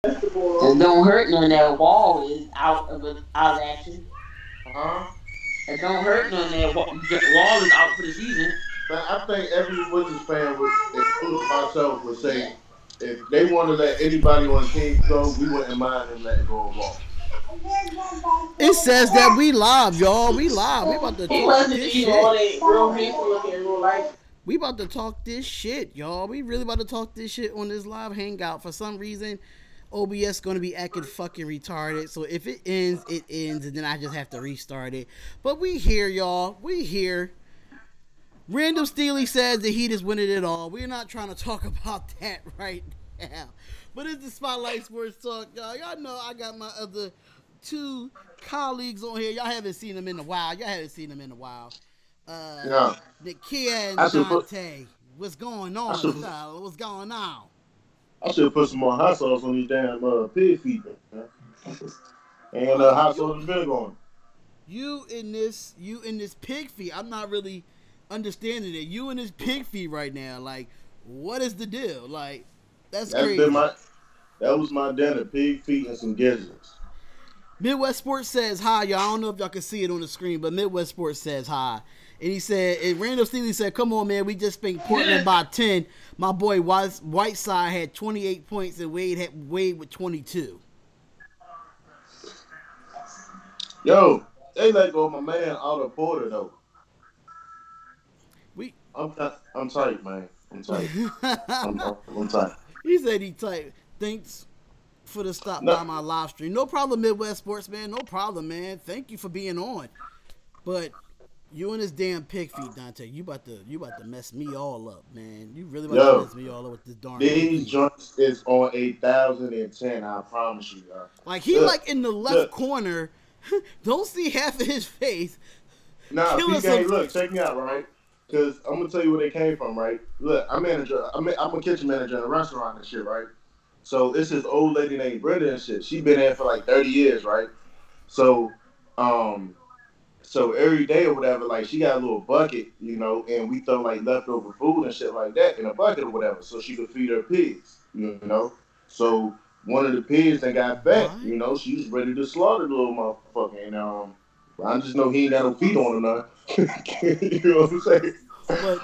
It don't hurt none. That wall is out of action. Huh? It don't hurt none. That wall is out for the season. But I think every Wizards fan would, including myself, would say if they want to let anybody on the team go, we wouldn't mind them letting go of Wall. It says that we live, y'all. We live. We about to He talk wasn't this even all shit. that real handsome looking in real life. We about to talk this shit, y'all. We really about to talk this shit on this live hangout. For some reason, OBS gonna be acting fucking retarded. So if it ends, it ends, and then I just have to restart it. But we here, y'all. We here. Random Steely says the Heat is winning it all. We're not trying to talk about that right now. But it's the Spotlight Sports Talk, y'all. Y'all know I got my other two colleagues on here. Y'all haven't seen them in a while. Yeah. Nikia and Dante. What's going on, style? What's going on? I should put some more hot sauce on these damn pig feet, man. And hot sauce and vinegar on them. You in this pig feet. I'm not really understanding it. You in this pig feet right now. Like, what is the deal? Like, that's crazy. That was my dinner. Pig feet and some gizzards. Midwest Sports says hi, y'all. I don't know if y'all can see it on the screen, but Midwest Sports says hi. And he said, and Randall Steely said, come on, man, we just spanked Portland by 10. My boy Whiteside had 28 points and Wade with 22. Yo, they let go of my man Otto Porter, though. I'm tight, man. I'm tight. I'm tight. He said he tight. Thanks for the stop by my live stream. No problem, Midwest Sports, man. No problem, man. Thank you for being on. But you and this damn pig feet, Dante. You about to mess me all up, man. You really about to mess me all up with this darn. These joints is on 1,010. I promise you, y'all. Like he like in the left corner. Don't see half of his face. Nah, PK, look, check me out, right? Because I'm gonna tell you where they came from, right? Look, I'm a kitchen manager in a restaurant and shit, right? So it's this old lady named Brenda and shit. She been there for like 30 years, right? So every day or whatever, like she got a little bucket, you know, and we throw like leftover food and shit like that in a bucket or whatever, so she could feed her pigs, you know. So one of the pigs that got fat, you know, she was ready to slaughter the little motherfucker, and I just know he ain't got no feet on or nothing. You know what I'm saying? But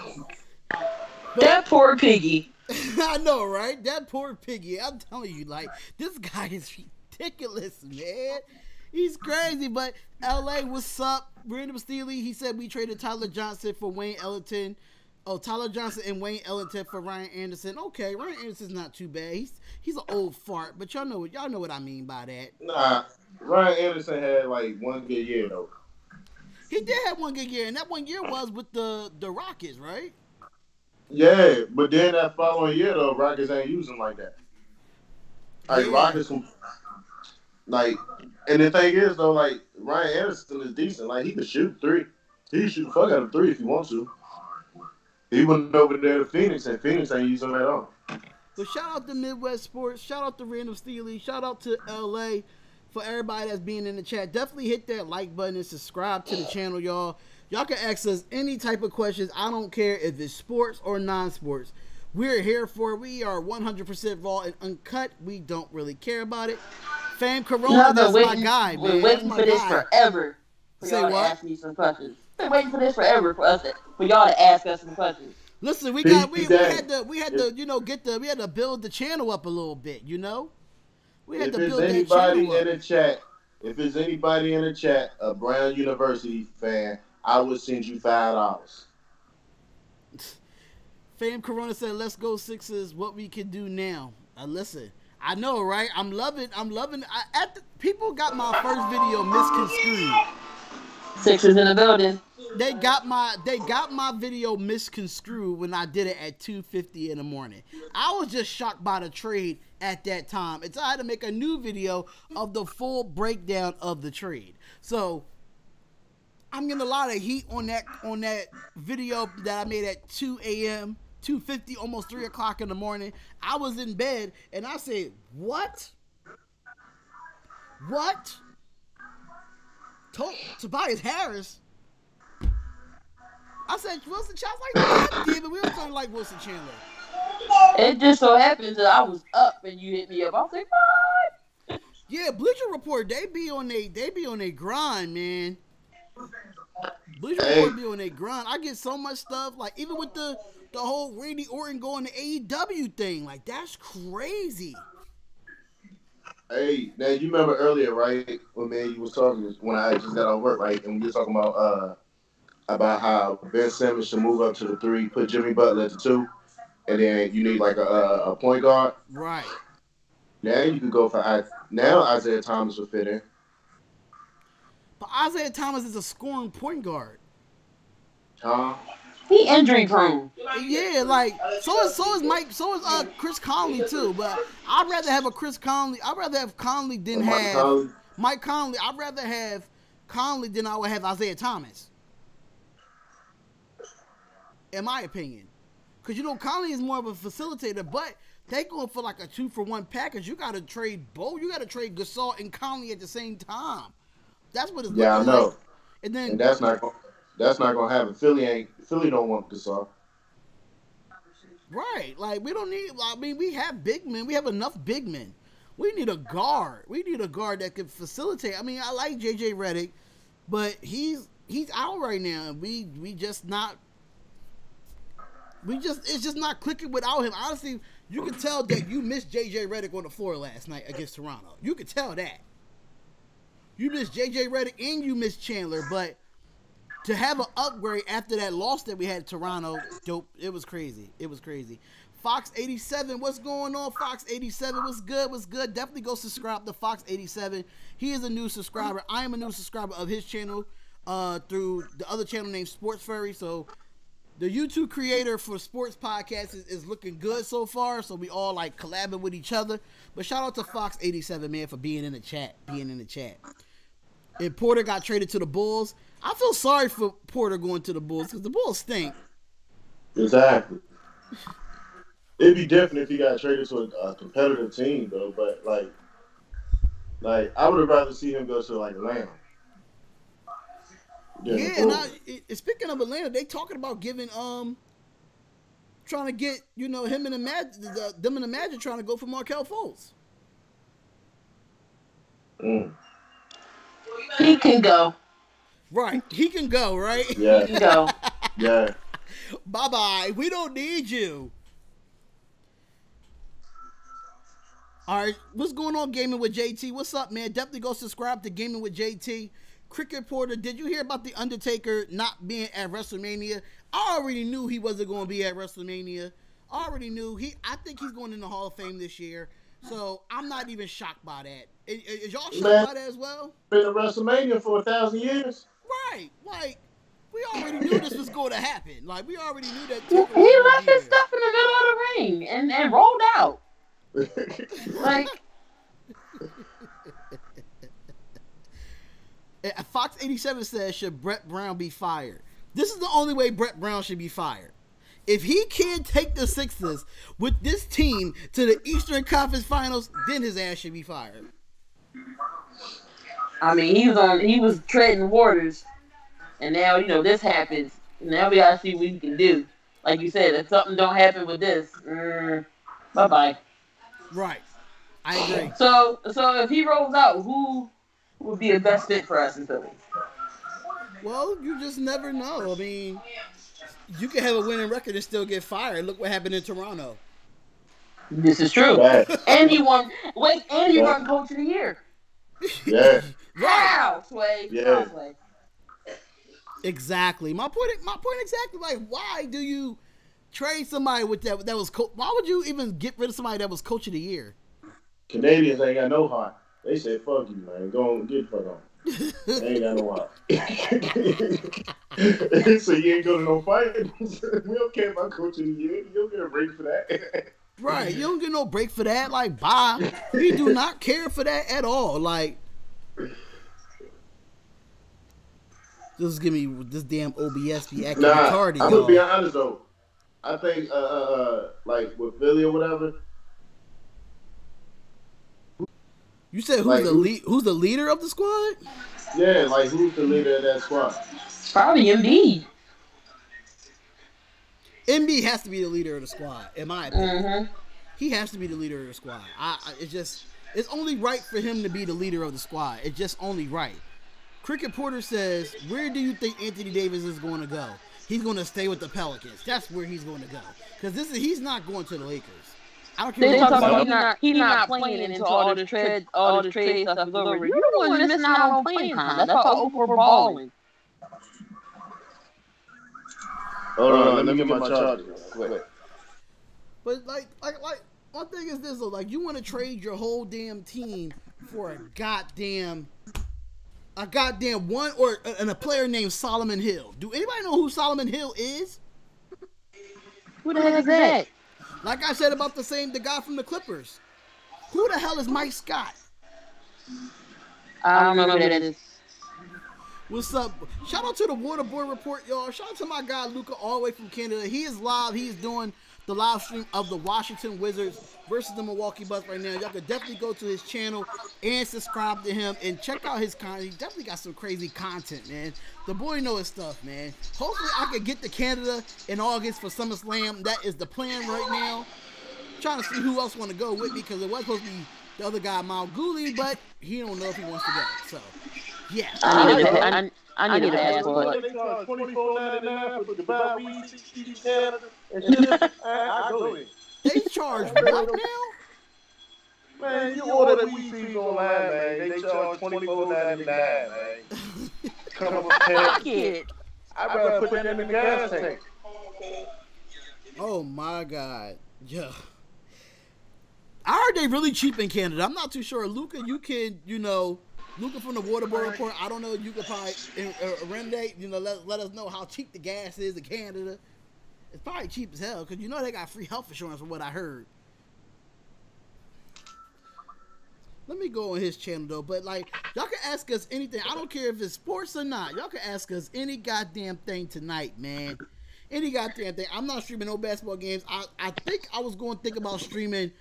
that poor piggy. I know, right? That poor piggy. I'm telling you, like, this guy is ridiculous, man. He's crazy. But LA, what's up? Random Steely, he said we traded Tyler Johnson for Wayne Ellington. Oh, Tyler Johnson and Wayne Ellington for Ryan Anderson. Okay, Ryan Anderson's not too bad. He's an old fart, but y'all know what I mean by that. Nah, Ryan Anderson had like one good year though. He did have one good year, and that 1 year was with the Rockets, right? Yeah, but then that following year though, Rockets ain't using him like that. Like yeah. Rockets, like, and the thing is though, like Ryan Anderson is decent. Like he could shoot three. He can shoot the fuck out of three if he wants to. He went over there to Phoenix, and Phoenix ain't using him at all. So shout out to Midwest Sports. Shout out to Random Steely. Shout out to LA for everybody that's being in the chat. Definitely hit that like button and subscribe to the channel, y'all. Y'all can ask us any type of questions. I don't care if it's sports or non-sports. We're here for it. We are 100% raw and uncut. We don't really care about it. Fam Corona, that's my guy, man. We're waiting for this forever. Say what? To ask me some questions. Been waiting for this forever for y'all to ask us some questions. Listen, we had to build the channel up a little bit, you know? We had to build that channel up. If there's anybody in the chat, a Brown University fan, I would send you $5. Fam Corona said, "Let's go Sixers. What we can do now." Listen, I know, right? I'm loving. People got my first video misconstrued. Sixers in the building. They got my video misconstrued when I did it at 2:50 in the morning. I was just shocked by the trade at that time. It's I had to make a new video of the full breakdown of the trade. So I'm getting a lot of heat on that video that I made at 2 a.m., 2:50, almost 3 o'clock in the morning. I was in bed and I said, "What? What? Tobias Harris?" I said, "Wilson Chandler." Like, God damn it, we were talking like Wilson Chandler. It just so happens that I was up and you hit me up. I was like, what? Yeah, Bleacher Report, they be on they grind, man. Bleacher Report be on their grind. I get so much stuff, like even with the whole Randy Orton going to AEW thing, like that's crazy. Hey, now you remember earlier, right? When man you was talking when I just got off work, right? And we were talking about how Ben Simmons should move up to the 3, put Jimmy Butler at the 2, and then you need like a point guard. Right. Now you could go for now Isaiah Thomas would fit in. But Isaiah Thomas is a scoring point guard. Huh? He injury prone. Yeah, like so is Mike, so is Chris Conley too. But I'd rather have a Chris Conley. I'd rather have Conley than have Mike Conley. I'd rather have Conley than I would have Isaiah Thomas. In my opinion, because you know Conley is more of a facilitator, but they going for like a 2-for-1 package. You got to trade both. You got to trade Gasol and Conley at the same time. That's what it's looking I know. like. And that's not gonna happen. Philly don't want Gasol. Right, like we don't need. I mean, we have big men. We have enough big men. We need a guard. We need a guard that can facilitate. I mean, I like JJ Redick, but he's out right now. We just not. It's just not clicking without him. Honestly, you can tell that you missed JJ Redick on the floor last night against Toronto. You could tell that. You missed JJ Redick and you missed Chandler, but to have an upgrade after that loss that we had at Toronto, dope. It was crazy. It was crazy. Fox 87, what's going on? Fox 87, what's good? What's good? Definitely go subscribe to Fox 87. He is a new subscriber. I am a new subscriber of his channel through the other channel named Sports Furry. So the YouTube creator for sports podcasts is looking good so far. So we all like collabing with each other. But shout out to Fox 87, man, for being in the chat. And Porter got traded to the Bulls. I feel sorry for Porter going to the Bulls because the Bulls stink. Exactly. It'd be different if he got traded to a competitive team, though. But like I would have rather see him go to like Atlanta. Yeah, and speaking of Atlanta, they talking about giving trying to get him and them and the Magic trying to go for Markelle Fultz. He can go. Right. He can go, right? Yeah. He can go. Yeah. Bye-bye. We don't need you. All right. What's going on, Gaming with JT? What's up, man? Definitely go subscribe to Gaming with JT. Cricket Porter, did you hear about The Undertaker not being at WrestleMania? I already knew he wasn't going to be at WrestleMania. I already knew. I think he's going in the Hall of Fame this year. So I'm not even shocked by that. Is y'all shocked by that as well? Been to WrestleMania for 1,000 years. Right. Like, we already knew this was going to happen. Like, we already knew that. He left his stuff in the middle of the ring and rolled out. Like. Fox 87 says, should Brett Brown be fired? This is the only way Brett Brown should be fired. If he can't take the Sixers with this team to the Eastern Conference Finals, then his ass should be fired. I mean, he was treading waters, and now this happens. Now we gotta see what we can do. Like you said, if something don't happen with this, bye bye. Right, I agree. So if he rolls out, who would be the best fit for us in Philly? Well, you just never know. I mean, you can have a winning record and still get fired. Look what happened in Toronto. This is true. Right. And he won. Wait, and he won Coach of the Year. Yeah. How, Sway? Yeah. How, Sway? Exactly. My point exactly. Like, why do you trade somebody with that was why would you even get rid of somebody that was Coach of the Year? Canadians ain't got no heart. They say, fuck you, man. Go on, get the fuck on. They ain't got no heart. So you ain't going to no fight. We don't care about Coach of the Year. You don't get a break for that. Right. You don't get no break for that. Like, bye. We do not care for that at all. Like, just give me this damn OBS be acting retarded. I'm going to be honest, though. I think, like, with Philly or whatever. You said who's the leader of the squad? Yeah, like, who's the leader of that squad? Probably Embiid. MB has to be the leader of the squad, in my opinion. Mm-hmm. He has to be the leader of the squad. It's only right for him to be the leader of the squad. It's just only right. Cricket Porter says, where do you think Anthony Davis is going to go? He's going to stay with the Pelicans. That's where he's going to go. Because he's not going to the Lakers. I don't care. They talk about he's not playing until all the trade stuff is over. You're the one missing out on playing time. That's how Oprah balling. Hold on, let me get my charger real quick. But like one thing is this though, like you want to trade your whole damn team for a goddamn one and a player named Solomon Hill. Do anybody know who Solomon Hill is? Who the heck is that? Like I said about the guy from the Clippers. Who the hell is Mike Scott? I don't know who that is. What's up? Shout out to the Waterboy Report, y'all. Shout out to my guy Luca all the way from Canada. He is live. He's doing the live stream of the Washington Wizards versus the Milwaukee Bucks right now. Y'all can definitely go to his channel and subscribe to him and check out his content. He definitely got some crazy content, man. The boy know his stuff, man. Hopefully I can get to Canada in August for SummerSlam. That is the plan right now. I'm trying to see who else want to go with me because it was supposed to be the other guy, Malguli, but he don't know if he wants to go. So, yeah. I need a passport. They charge $24.99 for the buy weed, $60 Canada, and shit. I go there. They charge what now? Man, you order the weed fees online, man. They charge $24.99, man. Come up with Kid. I'd rather put that in the gas tank. Oh my God. Yeah. I heard they really cheap in Canada. I'm not too sure. Luca, you can, Luca from the Waterboy Report, I don't know, you could probably rendate, let us know how cheap the gas is in Canada. It's probably cheap as hell, because they got free health insurance from what I heard. Let me go on his channel, though. But, y'all can ask us anything. I don't care if it's sports or not. Y'all can ask us any goddamn thing tonight, man. Any goddamn thing. I'm not streaming no basketball games. I think I was going to think about streaming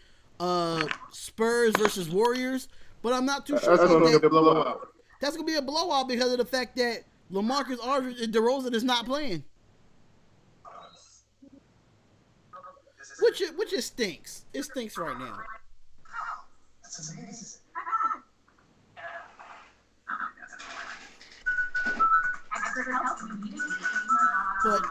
Spurs versus Warriors, but I'm not too sure. That's going to be a blowout. That's going to be a blowout because of the fact that LaMarcus Aldridge and DeRozan is not playing. Which it stinks. It stinks right now. But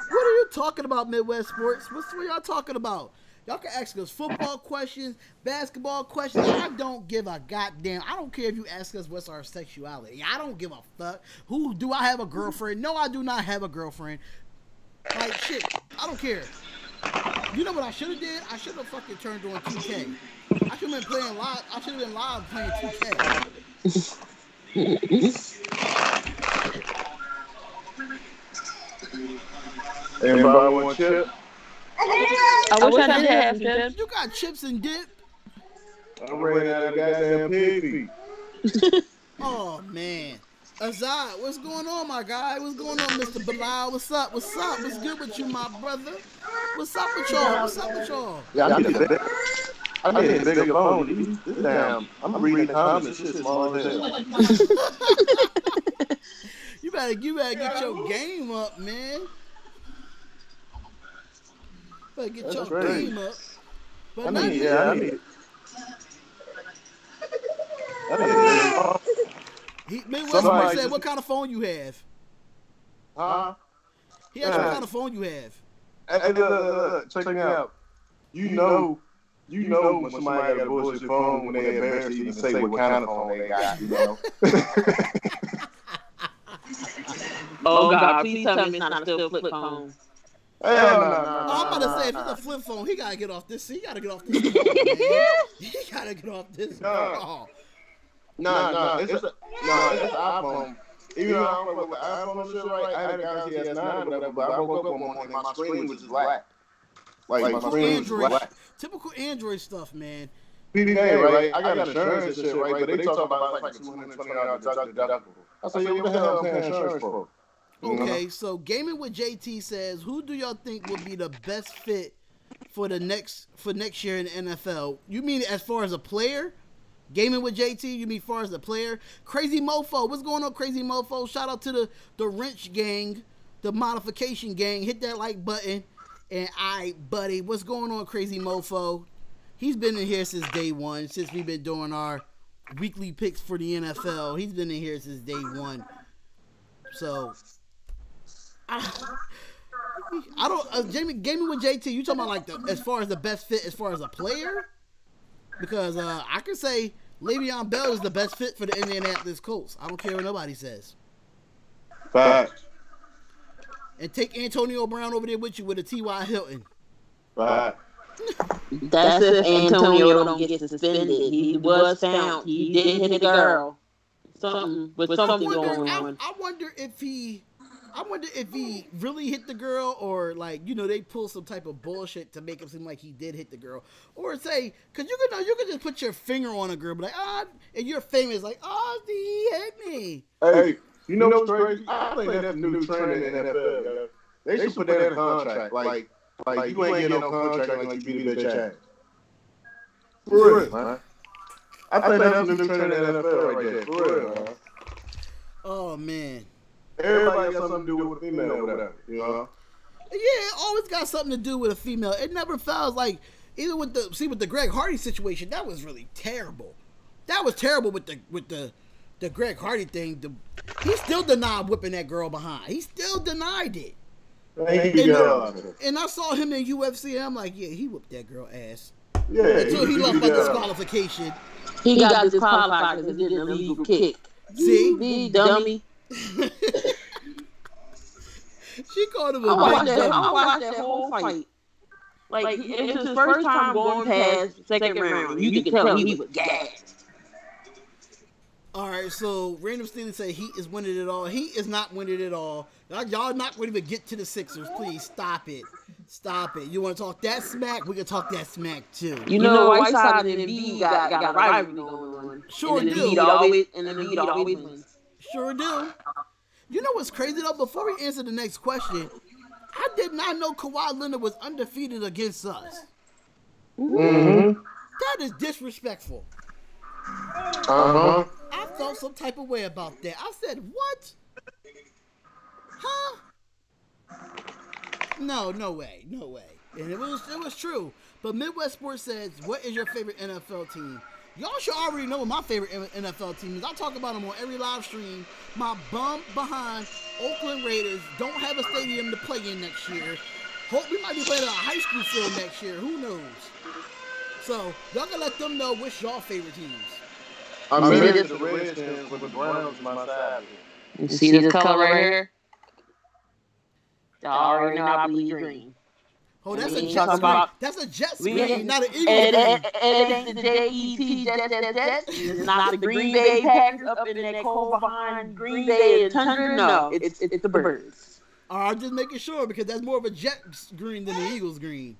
what are you talking about, Midwest Sports? What y'all talking about? Y'all can ask us football questions, basketball questions. I don't give a goddamn. I don't care if you ask us what's our sexuality. I don't give a fuck. Do I have a girlfriend? No, I do not have a girlfriend. Shit, I don't care. You know what I should have did? I should have fucking turned on 2K. I should have been playing live. I should have been live playing 2K. Anybody want chip? I wish I did have chips. You got chips and dip? I'm ready out of goddamn pig feet. Oh, man. Azad, what's going on, my guy? What's going on, Mr. Bilal? What's up? What's up? What's good with you, my brother? What's up with y'all? What's up with y'all? Yeah, I need a bigger phone. This damn, I'm reading the comments. Shit small as hell. You better get your game up, man. Better get your game up. But I need it. Midwest said, what kind of phone you have? Huh? He asked what kind of phone you have. Hey, look, check me out. You know when somebody got a bullshit phone when they embarrassed to even say what kind of phone they got, Oh, God, please tell me it's not a still flip phone. Hell no. I'm about to say, if it's a flip phone, he got to get off this. He got to get off this. He got to get off this. No, it's an iPhone. Even though I don't know what iPhone and shit, right? I had a Galaxy S9 or whatever, but I woke up one morning and my screen was just black. My screen was black. Typical Android stuff, man. PDA, right? I got insurance and shit, right? But they talk about like $220 deductible. I said, what the hell am I paying insurance for? Okay, so Gaming with JT says, who do y'all think would be the best fit for next year in the NFL? You mean as far as a player? Gaming with JT, you mean far as the player? Crazy Mofo, what's going on, Crazy Mofo? Shout out to the Wrench Gang. the modification gang. Hit that like button. And buddy, what's going on, crazy mofo? He's been in here since day one, since we've been doing our weekly picks for the NFL. He's been in here since day one. So, I don't. Jamie, gaming with JT, you talking about like as far as the best fit as far as a player? Because I can say Le'Veon Bell is the best fit for the Indianapolis Colts. I don't care what nobody says. Facts. And take Antonio Brown over there with you with a T.Y. Hilton. Facts. That's if Antonio don't get suspended. He was found. He did hit a girl. Something going on. I wonder if he really hit the girl, or like, you know, they pull some type of bullshit to make him seem like he did hit the girl, or say, because you can just put your finger on a girl, but like, and you're famous, like, he hit me. Hey, you know what's crazy? I think that's a new trend in the NFL. Yo. They should put that in a contract. Like you ain't getting no contract unless you beat a bitch ass. For real, man. I think that's a new trend in the NFL right there. For real, man. Oh man. Everybody got something to do with a female or whatever, you know? Yeah, it always got something to do with a female. It never felt like, either with the Greg Hardy situation, that was really terrible. That was terrible with the Greg Hardy thing. He still denied whipping that girl behind. He still denied it. And I saw him in UFC, and I'm like, yeah, he whooped that girl ass. Yeah. Until he lost by disqualification. He got disqualified because he did an illegal kick. See? Dummy. She called him a I watched that whole fight. Like, it's his first time going past second round. You can tell he was gassed. All right, so Random Steelers say Heat is winning it all. Heat is not winning it all. Y'all not going to even get to the Sixers. Please stop it. Stop it. You want to talk that smack? We can talk that smack too. You know, Whiteside and Embiid got a rivalry going on. Sure do. Embiid always wins. Sure do. You know what's crazy though? Before we answer the next question, I did not know Kawhi Leonard was undefeated against us. Mm-hmm. That is disrespectful. Uh-huh. I felt some type of way about that. I said, what? Huh? No way. And it was true. But Midwest Sports says, what is your favorite NFL team? Y'all should already know what my favorite NFL team is. I talk about them on every live stream. My bum behind Oakland Raiders don't have a stadium to play in next year. Hope we might be playing at a high school field next year. Who knows? So, y'all can let them know which y'all favorite teams. I'm ready to the Redskins with the Browns on my side. You see this color right here? Y'all already know I bleed green. Oh, that's a Jets screen. That's a Jets screen, not an Eagles screen. It ain't the Jets. It's not the Green Bay Packers up in that cold behind Green Bay and Tundra. No, it's the Birds. All right, I'm just making sure because that's more of a Jets green than the Eagles green.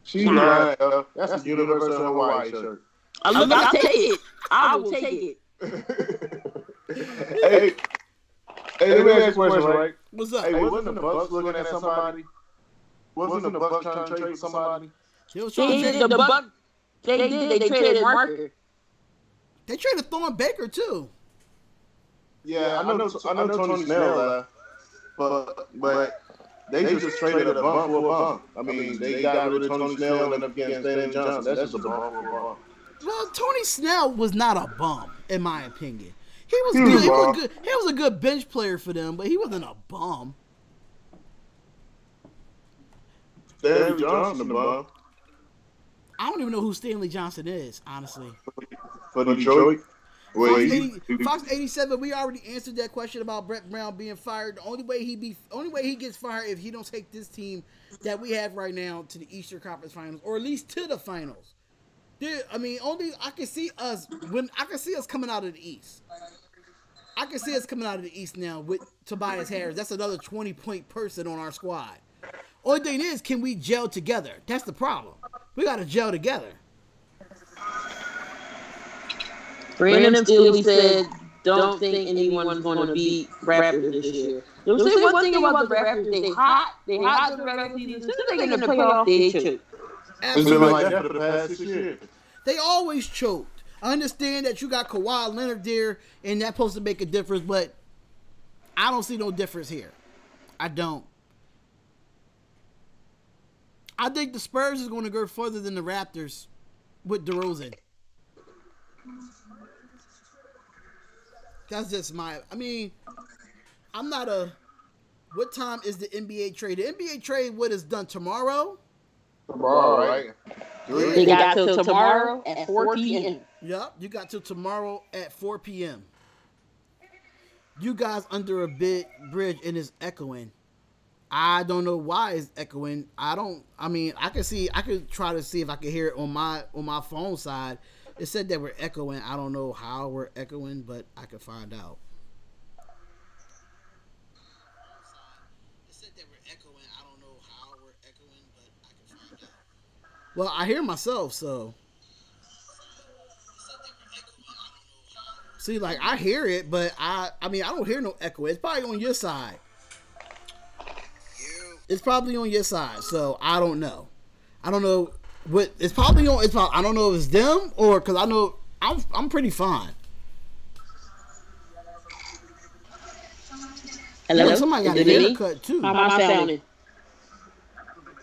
She's lying. That's a University of Hawaii shirt. I'll take it. I will take it. Hey, let me ask you a question, right? What's up? Hey, wasn't the Bucks looking at somebody? Wasn't the Bucks trying to trade somebody? They traded Marker. They traded Thorne Baker too. Yeah, I know Tony Snell left, but they just traded a bump for a bump. I mean, they got rid of Tony Snell and ended up getting Stanley Johnson. That's just a bump for a bump. Well, Tony Snell was not a bum, in my opinion. He was good. He was a good bench player for them, but he wasn't a bum. Stanley Johnson, the bum. I don't even know who Stanley Johnson is, honestly. For Detroit? Fox 87, we already answered that question about Brett Brown being fired. The only way he gets fired if he don't take this team that we have right now to the Eastern Conference Finals, or at least to the finals. I can see us coming out of the East. I can see us coming out of the East now with Tobias Harris. That's another 20-point person on our squad. Only thing is, can we gel together? That's the problem. We got to gel together. Brandon Steele said, don't think anyone's going to beat Raptors this year. You'll say one thing about the Raptors, they hot in the regular season. As soon as they get in the playoffs, they choke. It's been like that for the past 6 years. They always choked. I understand that you got Kawhi Leonard there, and that's supposed to make a difference, but I don't see no difference here. I don't. I think the Spurs is going to go further than the Raptors with DeRozan. That's just my. I mean, I'm not a. What time is the NBA trade? The NBA trade, what is done tomorrow? Tomorrow, right? They got till tomorrow at 4 p.m. Yep, you got till tomorrow at 4 p.m. You guys under a bridge and it's echoing. I don't know why it's echoing. I mean, I could try to see if I can hear it on my phone side. It said that we're echoing. I don't know how we're echoing, but I could find out. Well, I hear myself, so. See, like, I hear it, but I mean, I don't hear no echo. It's probably on your side. It's probably on your side, so I don't know. I don't know what it's probably on. I don't know if it's them or because I know I'm pretty fine. Hello, yeah, somebody got a haircut too. How am I sounding?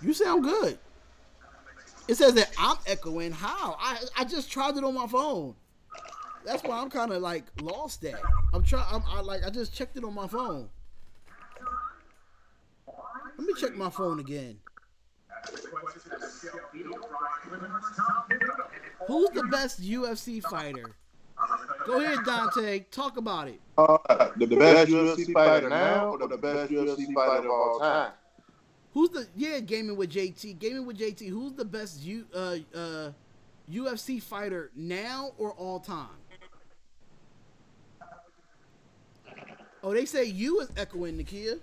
You sound good. It says that I'm echoing. How? I just tried it on my phone. That's why I'm kind of like lost at. I just checked it on my phone. Let me check my phone again. Who's the best UFC fighter? Go ahead, Dante. Talk about it. The best UFC fighter now or the best UFC fighter of all time? Who's the Gaming with JT? Gaming with JT. Who's the best UFC fighter now or all time? Oh, they say you is echoing, Nakia.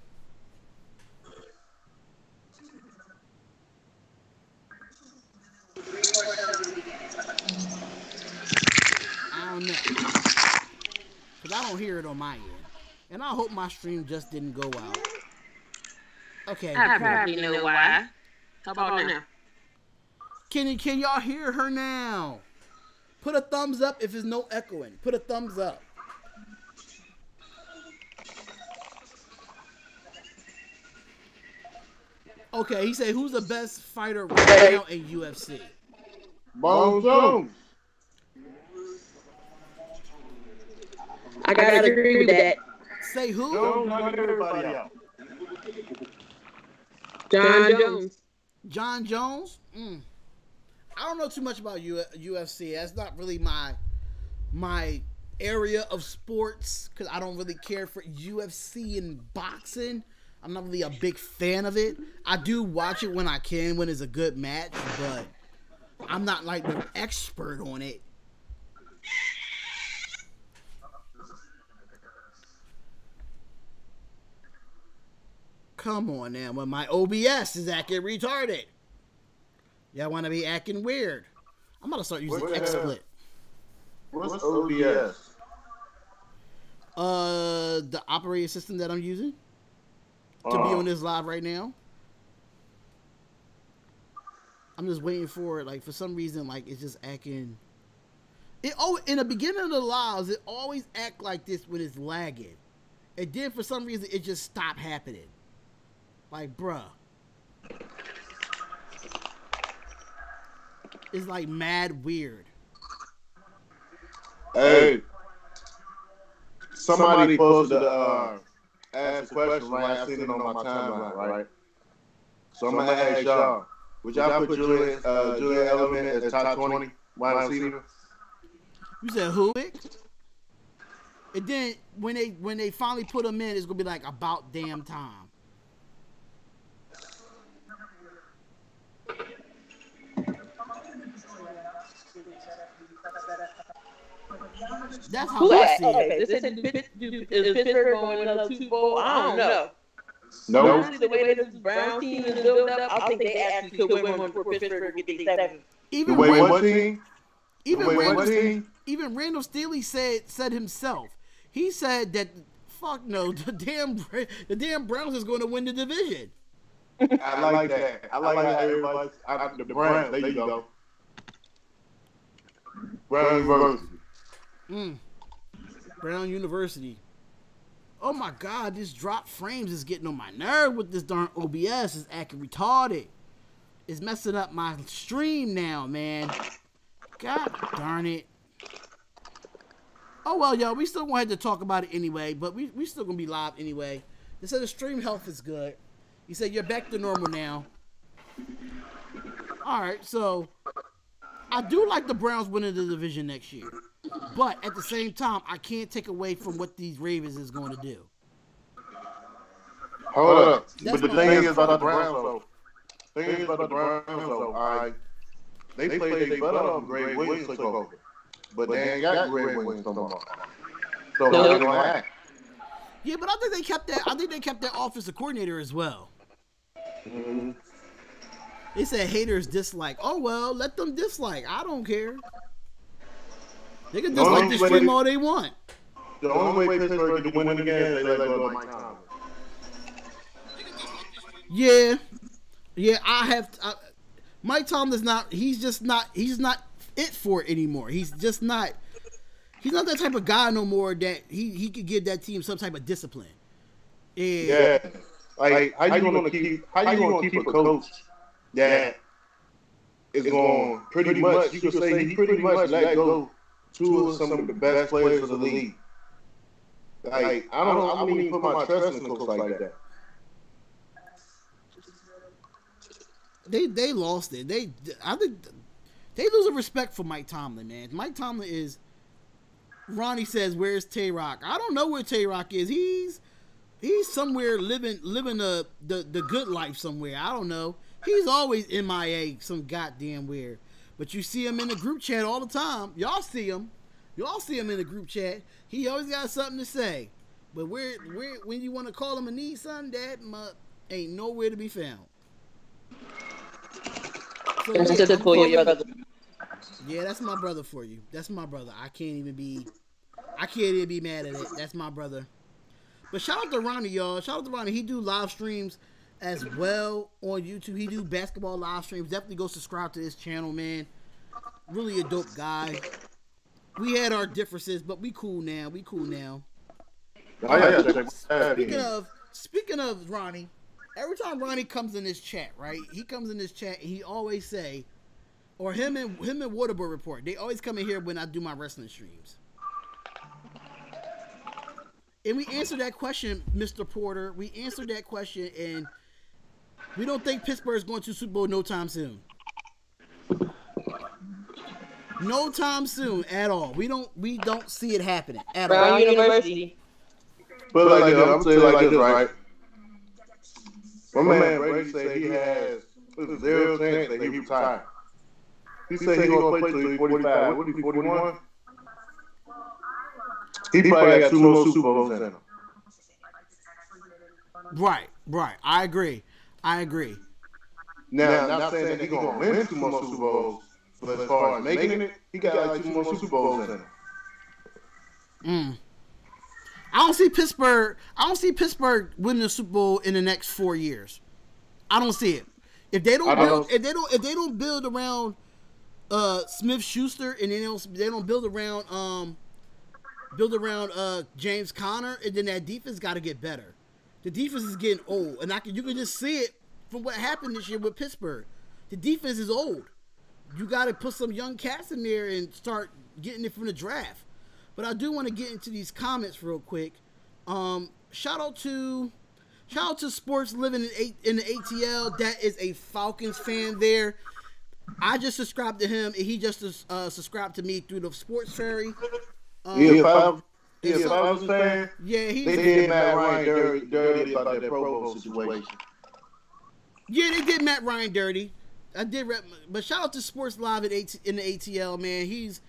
I don't know. Because I don't hear it on my end. And I hope my stream just didn't go out. Okay. I probably know why. How about now? Can y'all hear her now? Put a thumbs up if there's no echoing. Put a thumbs up. Okay, he said, who's the best fighter right now in UFC? Bone Jones. I gotta agree with that. Say who? Jones knocked everybody out. John Jones. John Jones? I don't know too much about UFC. That's not really my area of sports because I don't really care for UFC and boxing. I'm not really a big fan of it. I do watch it when I can, when it's a good match, but I'm not like an expert on it. Come on now, when my OBS is acting retarded. Y'all want to be acting weird. I'm going to start using XSplit. What's OBS? The operating system that I'm using to be on this live right now. I'm just waiting for it. Like, for some reason, like, it's just acting. In the beginning of the lives, it always act like this when it's lagging. And then for some reason, it just stopped happening. Like, bruh. It's like mad weird. Hey, somebody posted asked a question, right? I seen it on my timeline, right? So I'm gonna ask y'all: would y'all put Julian Edelman as top 20 wide receiver? You said who? And then when they finally put him in, it's gonna be like about damn time. That's how I see it. Is Pittsburgh going another Super Bowl? I don't know. No. Honestly, the way this Brown team is built up, I think they actually could win one for Pittsburgh and get the 7. Even the way one team? Even Randall Staley said himself. He said that fuck no, the damn Browns is going to win the division. I like that. I like how everybody. The Browns. There you go. Brown University. Brown University. Oh my God, this drop frames is getting on my nerve with this darn OBS. It's acting retarded. It's messing up my stream now, man. God darn it. Oh well, yo, we still gonna have to talk about it anyway, but we still gonna be live anyway. They said the stream health is good. He said you're back to normal now. Alright, so I do like the Browns winning the division next year. But at the same time, I can't take away from what these Ravens is going to do. Hold up. But the thing is about the Browns, though. They played their butt off. Greg Williams took over. But they ain't got Greg Williams no more. So they're going to act. Yeah, but I think they kept that. I think they kept that offensive coordinator as well. Mm-hmm. They said haters dislike. Oh well, let them dislike. I don't care. They can dislike the stream all they want. The only way Pittsburgh can win the game, they let go of Mike Tomlin. Yeah. Mike Tomlin's not. He's just not. He's not it for it anymore. He's just not. He's not that type of guy no more that he could give that team some type of discipline. And yeah. Like how you gonna keep a coach that is going pretty much, you could say he pretty much let go two of some of the best players of the league. Like I wouldn't even put my trust in a coach like that. They lost it. I think they lose a respect for Mike Tomlin, man. Mike Tomlin is. Ronnie says, "Where's Tay Rock?" I don't know where Tay Rock is. He's somewhere living the good life somewhere. I don't know. He's always MIA, some goddamn where. But you see him in the group chat all the time. Y'all see him. Y'all see him in the group chat. He always got something to say. But where when you want to call him a need son, that ain't nowhere to be found. So, yeah, that's my brother for you. That's my brother. I can't even be mad at it. That's my brother. But shout out to Ronnie, y'all. Shout out to Ronnie. He do live streams as well on YouTube. He do basketball live streams. Definitely go subscribe to his channel, man. Really a dope guy. We had our differences, but we cool now. Speaking of Ronnie, every time Ronnie comes in this chat, right? He comes in this chat and he always say, or him and Waterboard Report, they always come in here when I do my wrestling streams. And we answered that question, Mr. Porter. We answered that question, and we don't think Pittsburgh's going to Super Bowl no time soon. No time soon at all. We don't see it happening at all. Brown University. But like this, I'm saying like this, right? My man Brady said he has 0 chance that he retire. He said he's gonna play till he's 45. What is he, 41? He probably got 2 more Super Bowls in him. Right. I agree. Now, not saying that he's gonna win 2 more Super Bowls, but as far as making it, he got like 2 more Super Bowls in him. I don't see Pittsburgh winning the Super Bowl in the next 4 years. I don't see it. If they don't build around Smith-Schuster and they don't build around James Conner, and then that defense got to get better. The defense is getting old, and you can just see it from what happened this year with Pittsburgh. The defense is old. You got to put some young cats in there and start getting it from the draft. But I do want to get into these comments real quick. Shout out to Sports Living in the ATL. That is a Falcons fan there. I just subscribed to him, and he just subscribed to me through the Sports Fairy. Falcons fan. Yeah, they did Matt Ryan dirty about that Pro Bowl situation. Yeah, they did Matt Ryan dirty. I did, but shout out to Sports Live in the ATL, man. He's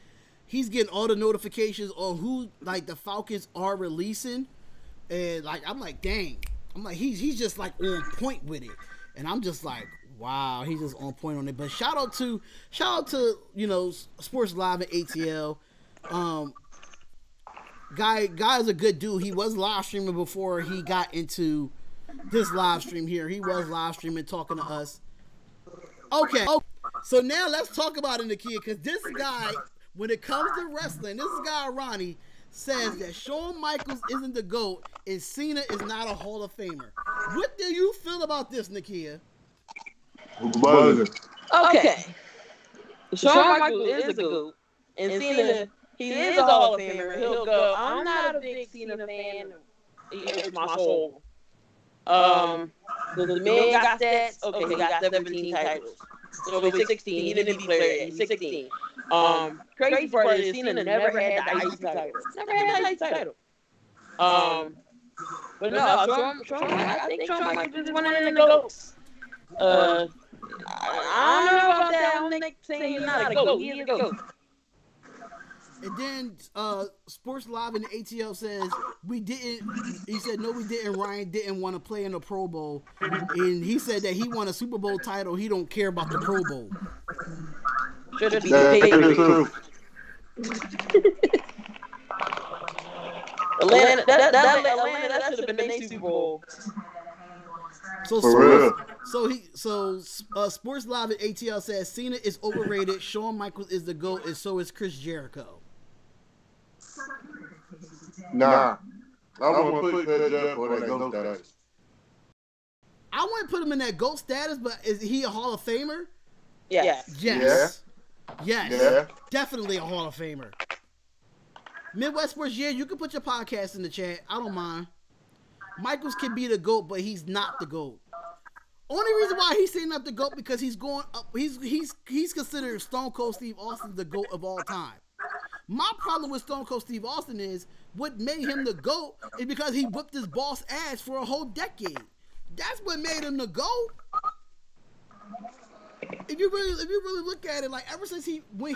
getting all the notifications on who like the Falcons are releasing, and like I'm like, dang, I'm like he's just like on point with it, and I'm just like, wow, he's just on point on it. But shout out to Sports Live at ATL. Guy's a good dude. He was live streaming before he got into this live stream here. He was live streaming talking to us. Okay, so now let's talk about it, Nakia, because this guy, when it comes to wrestling, this guy Ronnie, says that Shawn Michaels isn't the GOAT and Cena is not a Hall of Famer. What do you feel about this, Nakia? Okay. Shawn Michaels is the GOAT, and Cena, he is a Hall of Famer. He'll go. I'm not a big Cena fan. It's my soul. The man got stats. Okay, he got 17 titles. So he's 16. He didn't beat Flair yet. He's 16. Crazy part is Cena never had the IC title. Never had the IC title. But no, I think Shawn Michaels is one of the GOATs. I don't know about that. I don't think saying he's not a GOAT. He is a GOAT. And then Sports Live in the ATL says we didn't. He said no, we didn't. Ryan didn't want to play in the Pro Bowl, and he said that he won a Super Bowl title. He don't care about the Pro Bowl. Should be true. Atlanta, that should have been their Super Bowl. So Sports Live at ATL says Cena is overrated, Shawn Michaels is the GOAT, and so is Chris Jericho. Nah. I want to put Jericho in that GOAT status. I wouldn't put him in that GOAT status, but is he a Hall of Famer? Yes. Yes. Yeah. Definitely a Hall of Famer. Midwest Sports, you can put your podcast in the chat. I don't mind. Michaels can be the GOAT, but he's not the GOAT. Only reason why he's saying not the GOAT because he's going up. He's considered Stone Cold Steve Austin the GOAT of all time. My problem with Stone Cold Steve Austin is what made him the GOAT is because he whipped his boss ass for a whole decade. That's what made him the GOAT. If you really look at it, like ever since when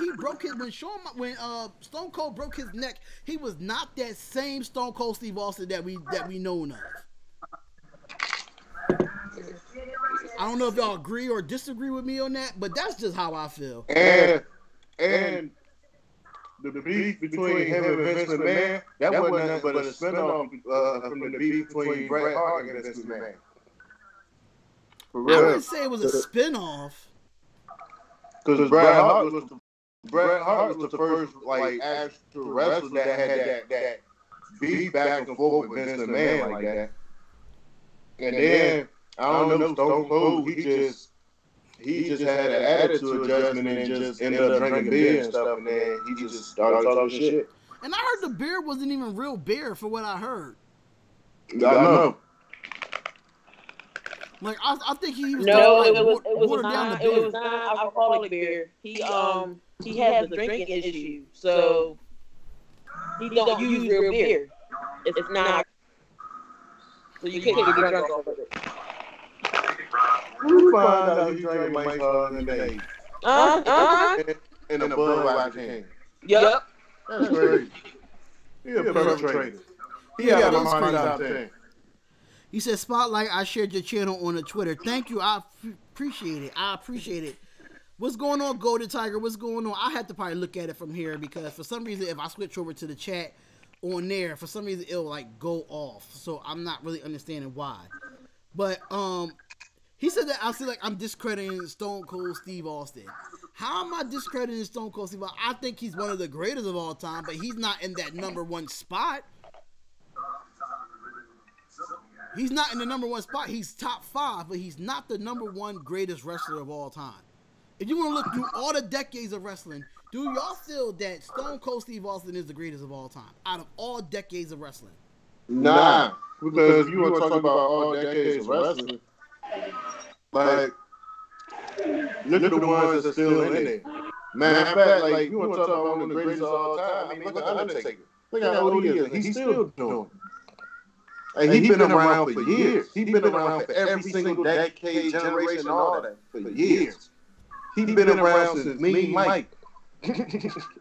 Stone Cold broke his neck, he was not that same Stone Cold Steve Austin that we known of. I don't know if y'all agree or disagree with me on that, but that's just how I feel. And the beef between him and Vince McMahon, that wasn't nothing but a spinoff from the beef between Bret Hart and Vince McMahon. I wouldn't say it was a spinoff. Because Bret Hart was the first like actual wrestler that had that beef back and forth with Vince McMahon like that. And then I don't know, Stone Cold, he just had an attitude adjustment and just ended up drinking beer and stuff, and then he just started talking shit. And I heard the beer wasn't even real beer for what I heard. I know. Like I think he was watered down the beer. It was non-alcoholic beer. He has a drinking issue, so he don't use real beer. It's not. So you can't get drunk off of it. Who found out he drank Mike's Hard in the day? In a Budweiser can. Yep. That's crazy. He a perpetrator. He got my mind out there. He said, Spotlight, I shared your channel on the Twitter. Thank you. I appreciate it. What's going on, Golden Tiger? What's going on? I have to probably look at it from here because for some reason, if I switch over to the chat on there, for some reason, it'll like go off. So I'm not really understanding why. But he said that I feel like I'm discrediting Stone Cold Steve Austin. How am I discrediting Stone Cold Steve Austin? I think he's one of the greatest of all time, but he's not in that number one spot. He's not in the number one spot. He's top 5, but he's not the number one greatest wrestler of all time. If you want to look through all the decades of wrestling, do y'all feel that Stone Cold Steve Austin is the greatest of all time out of all decades of wrestling? Nah, because if you want to talk about all decades of wrestling, like, look at the ones that's still in there. Matter of fact, like, you want to talk about one of the greatest of all time, I mean, look at Undertaker. Look how old he is. He's still doing it. And he's been around for years. He's been around for every single decade, generation, and all that for years. He's been around since Mean Mike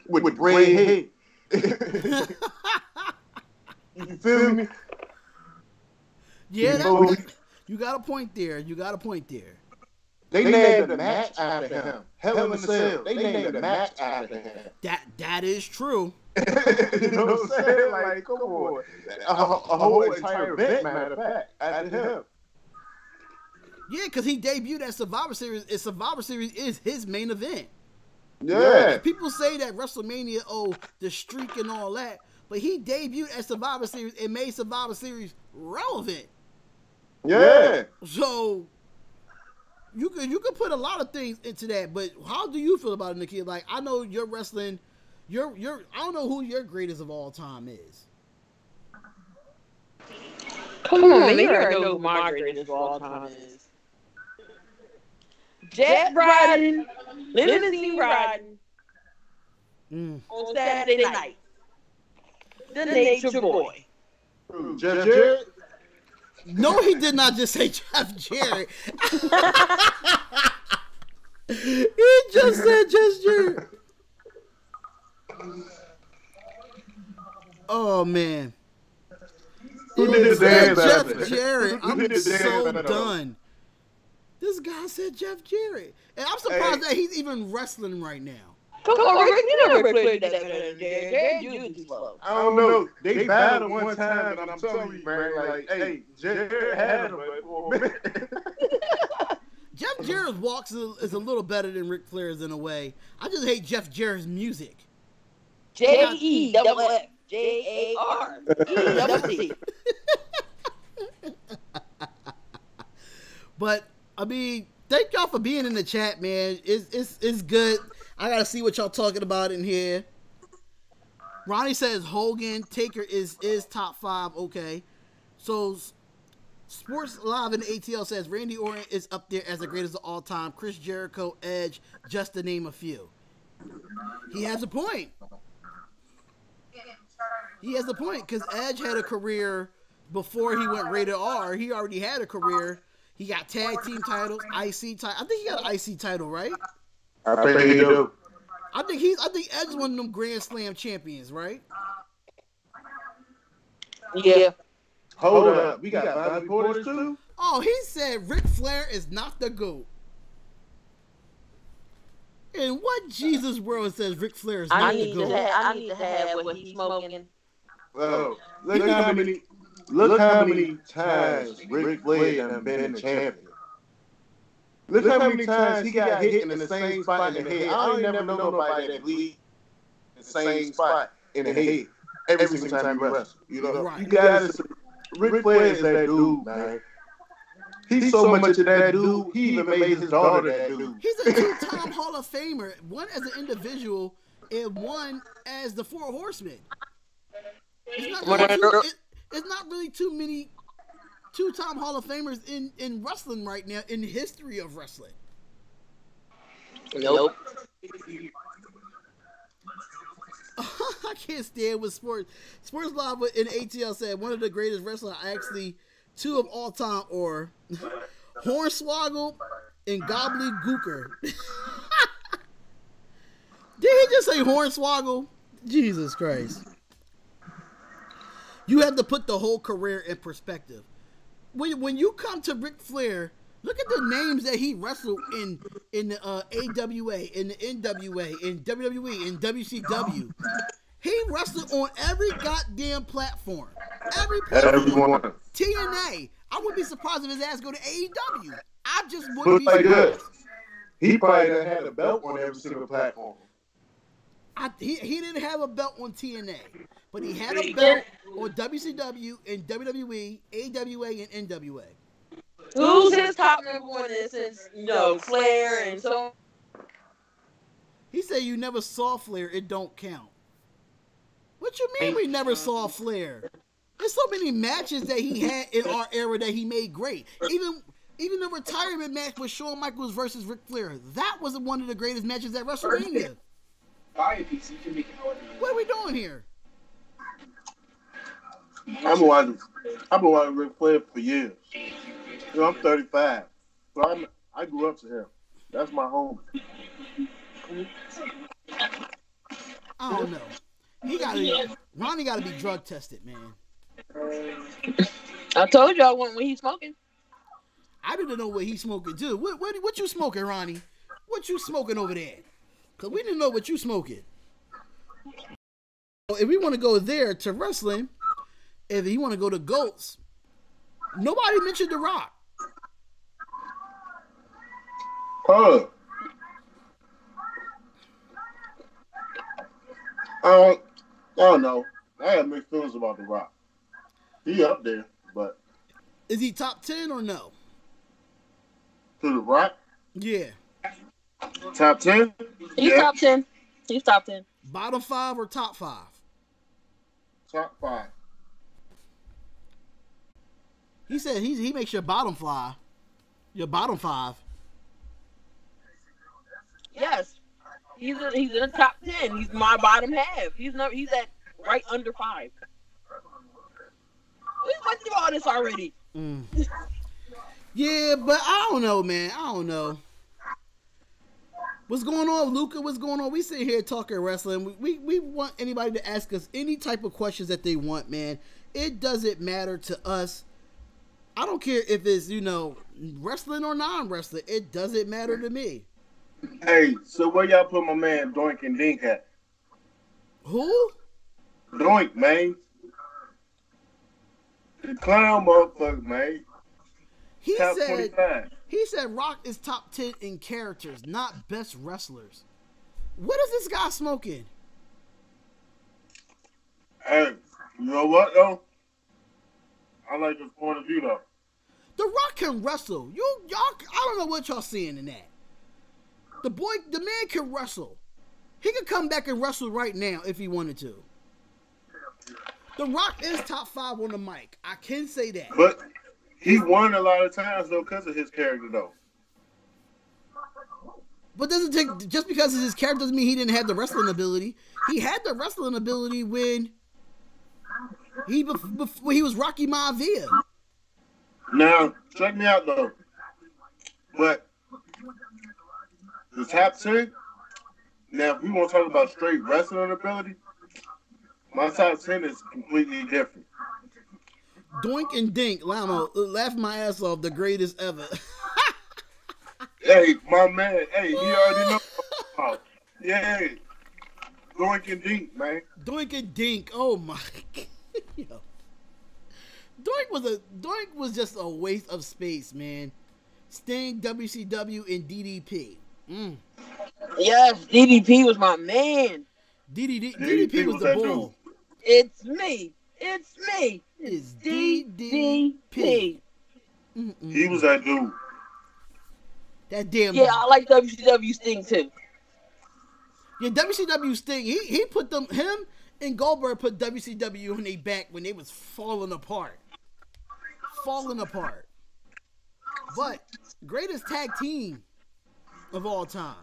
with gray hair. You feel me? Yeah, you got a point there. They named the match after him. Hell in a Cell. They named the match after him. That is true. You know what I'm saying? Like, come on. A whole entire event, matter of fact, after him. Yeah, because he debuted at Survivor Series, and Survivor Series is his main event. Yeah. People say that WrestleMania, the streak and all that, but he debuted at Survivor Series and made Survivor Series relevant. Yeah. So you could put a lot of things into that, but how do you feel about it, Nikki? Like, I know you're wrestling. I don't know who your greatest of all time is. Come on, man. You already know who my greatest of all time is. Jet riding, limousine riding on Saturday night. The Nature Boy. Jeff Jarrett? No, he did not just say Jeff Jarrett. He just said Jeff Jarrett. Oh, man. Who did the dance Jeff Jarrett. I'm so done. This guy said Jeff Jarrett. And I'm surprised that he's even wrestling right now. Come on, Rick. You never played that better than Jarrett. Jarrett too slow. I don't know. They battled one time, and I'm telling you, man, like, hey, Jarrett had him for a minute. Jeff Jarrett's walks is a little better than Ric Flair's in a way. I just hate Jeff Jarrett's music. JEFF JARETT. But I mean, thank y'all for being in the chat, man. It's good. I gotta see what y'all talking about in here. Ronnie says Hogan, Taker is top 5. Okay, so Sports Live in the ATL says Randy Orton is up there as the greatest of all time. Chris Jericho, Edge, just to name a few. He has a point. He has a point because Edge had a career before he went rated R. He already had a career. He got tag team titles, IC title. I think he got an IC title, right? I think he do. I think Edge is one of them Grand Slam champions, right? Yeah. Hold up. We got Bobby Portis too? Oh, he said Ric Flair is not the GOAT. In what Jesus world says Ric Flair is not the GOAT? I need to have what he's smoking. Oh, look how many times Ric Flair has been the champion. Look how many times he got hit in the same spot in the head. I don't never know nobody that bleed the same spot in the head every single time he wrestles. You know, right. You guys, Ric Flair is that dude, man. He's so much of that dude. He even made his daughter that dude. He's a 2-time Hall of Famer, one as an individual and one as the Four Horsemen. It's not really too many 2-time Hall of Famers in wrestling right now in the history of wrestling. Nope. I can't stand with sports. Sports Live in ATL said one of the greatest wrestlers, actually 2 of all time, or Hornswoggle and Gobbledygooker. Did he just say Hornswoggle? Jesus Christ. You have to put the whole career in perspective. When you come to Ric Flair, look at the names that he wrestled in the AWA, in the NWA, in WWE, in WCW. He wrestled on every goddamn platform. Every platform. Everyone. TNA. I wouldn't be surprised if his ass go to AEW. I just wouldn't be surprised. Good. He probably done had a belt on every single platform. He didn't have a belt on TNA, but he had a belt on WCW and WWE, AWA, and NWA. Who's his top number one since, Flair and so? He said you never saw Flair, it don't count. What you mean we never saw Flair? There's so many matches that he had in our era that he made great. Even the retirement match with Shawn Michaels versus Ric Flair, that was one of the greatest matches at WrestleMania. What are we doing here? I've been watching Ric Flair for years. I'm 35, so I grew up to him. That's my home. I don't know. Ronnie got to be drug tested, man. I told y'all when he's smoking. I didn't know what he's smoking too. What you smoking, Ronnie? What you smoking over there? Because we didn't know what you smoking. If we want to go there to wrestling, if you want to go to GOATs, nobody mentioned The Rock. I don't know. I have mixed feelings about The Rock. He up there, but is he top 10 or no? To The Rock? Yeah. Top 10? He's top 10. He's top 10. Bottom 5 or top 5? Top 5. He said he makes your bottom fly. Your bottom 5. Yes. He's in the top 10. He's my bottom half. He's at right under 5. We went through all this already. Yeah, but I don't know, man. I don't know. What's going on, Luca? What's going on? We sit here talking wrestling. We want anybody to ask us any type of questions that they want, man. It doesn't matter to us. I don't care if it's, wrestling or non-wrestling. It doesn't matter to me. Hey, so where y'all put my man Doink and Dink at? Who? Doink, man. The clown motherfucker, man. He top said 25. He said Rock is top 10 in characters, not best wrestlers. What is this guy smoking? Hey, you know what though? I like this point of view though. The Rock can wrestle. Y'all, I don't know what y'all seeing in that. The man can wrestle. He could come back and wrestle right now if he wanted to. The Rock is top 5 on the mic. I can say that. But he won a lot of times though because of his character though. But just because of his character doesn't mean he didn't have the wrestling ability. He had the wrestling ability when he was Rocky Maivia. Now, check me out though. But the top 10, now if we want to talk about straight wrestling ability, my top 10 is completely different. Doink and Dink, Lamo, laugh my ass off, the greatest ever. Hey, my man, hey, he already know. Oh, yeah, Doink and Dink, man. Doink and Dink, oh my God. Yo. Doink was just a waste of space, man. Sting, WCW, and DDP. Yes, DDP was my man. DDP was the ball. It's me. It's DDP. He was that dude. That damn. Yeah, I like WCW Sting too. Yeah, WCW Sting. He put him and Goldberg put WCW on their back when they was falling apart. But greatest tag team of all time.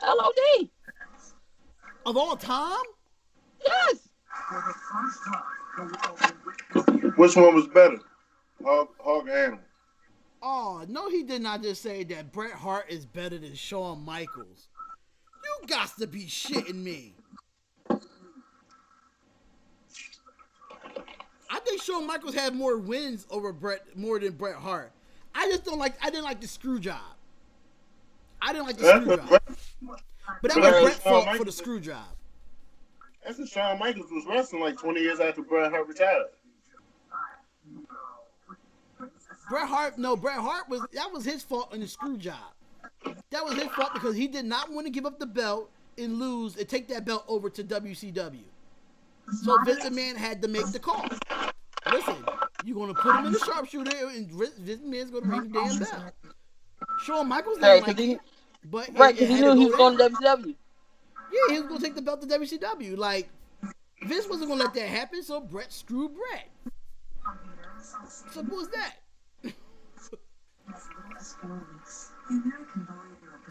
LOD. Of all time? Yes. Which one was better? Hog Animal. Oh, no, he did not just say that Bret Hart is better than Shawn Michaels. You got to be shitting me. I think Shawn Michaels had more wins over more than Bret Hart. I didn't like the screw job. But that was Bret's fault for the screw job. That's when Shawn Michaels was wrestling like 20 years after Bret Hart retired. Bret Hart was his fault in the screw job. That was his fault because he did not want to give up the belt and lose and take that belt over to WCW. So Vince McMahon had to make the call. Listen, you're going to put him in the sharpshooter and Vince McMahon's going to ring the damn bell. Shawn Michaels didn't like it. But right, because he knew he was going to WCW. Yeah, he was going to take the belt to WCW. Like, Vince wasn't going to let that happen, so Bret screwed Bret. Simple as that.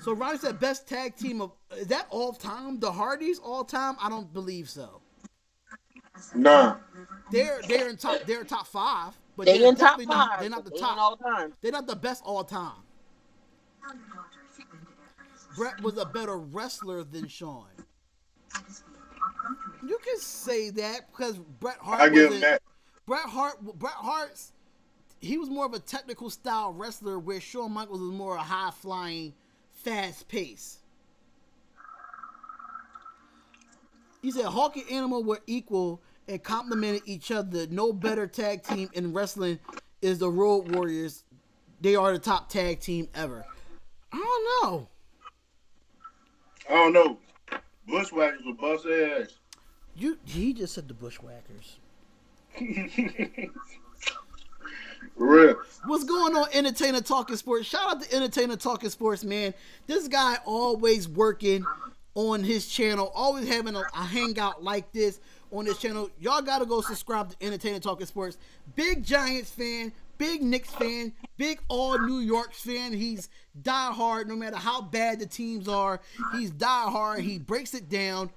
So Ronnie said best tag team of, is that all time? The Hardys all time? I don't believe so. Nah. They're in top 5, but they're in top 5. They're not the top all time. They're not the best all time. Bret was a better wrestler than Shawn. You can say that because Bret Hart Bret Hart's he was more of a technical style wrestler where Shawn Michaels was more a high flying, fast pace. He said Hawk and Animal were equal and complemented each other. No better tag team in wrestling is the Road Warriors. They are the top tag team ever. I don't know. Bushwhackers would bust their ass. He just said the Bushwhackers. Real. What's going on, Entertainer Talking Sports? Shout out to Entertainer Talking Sports, man. This guy always working on his channel, always having a hangout like this on his channel. Y'all gotta go subscribe to Entertainer Talking Sports. Big Giants fan, big Knicks fan, big all New York fan. He's die hard no matter how bad the teams are. He's die hard. He breaks it down.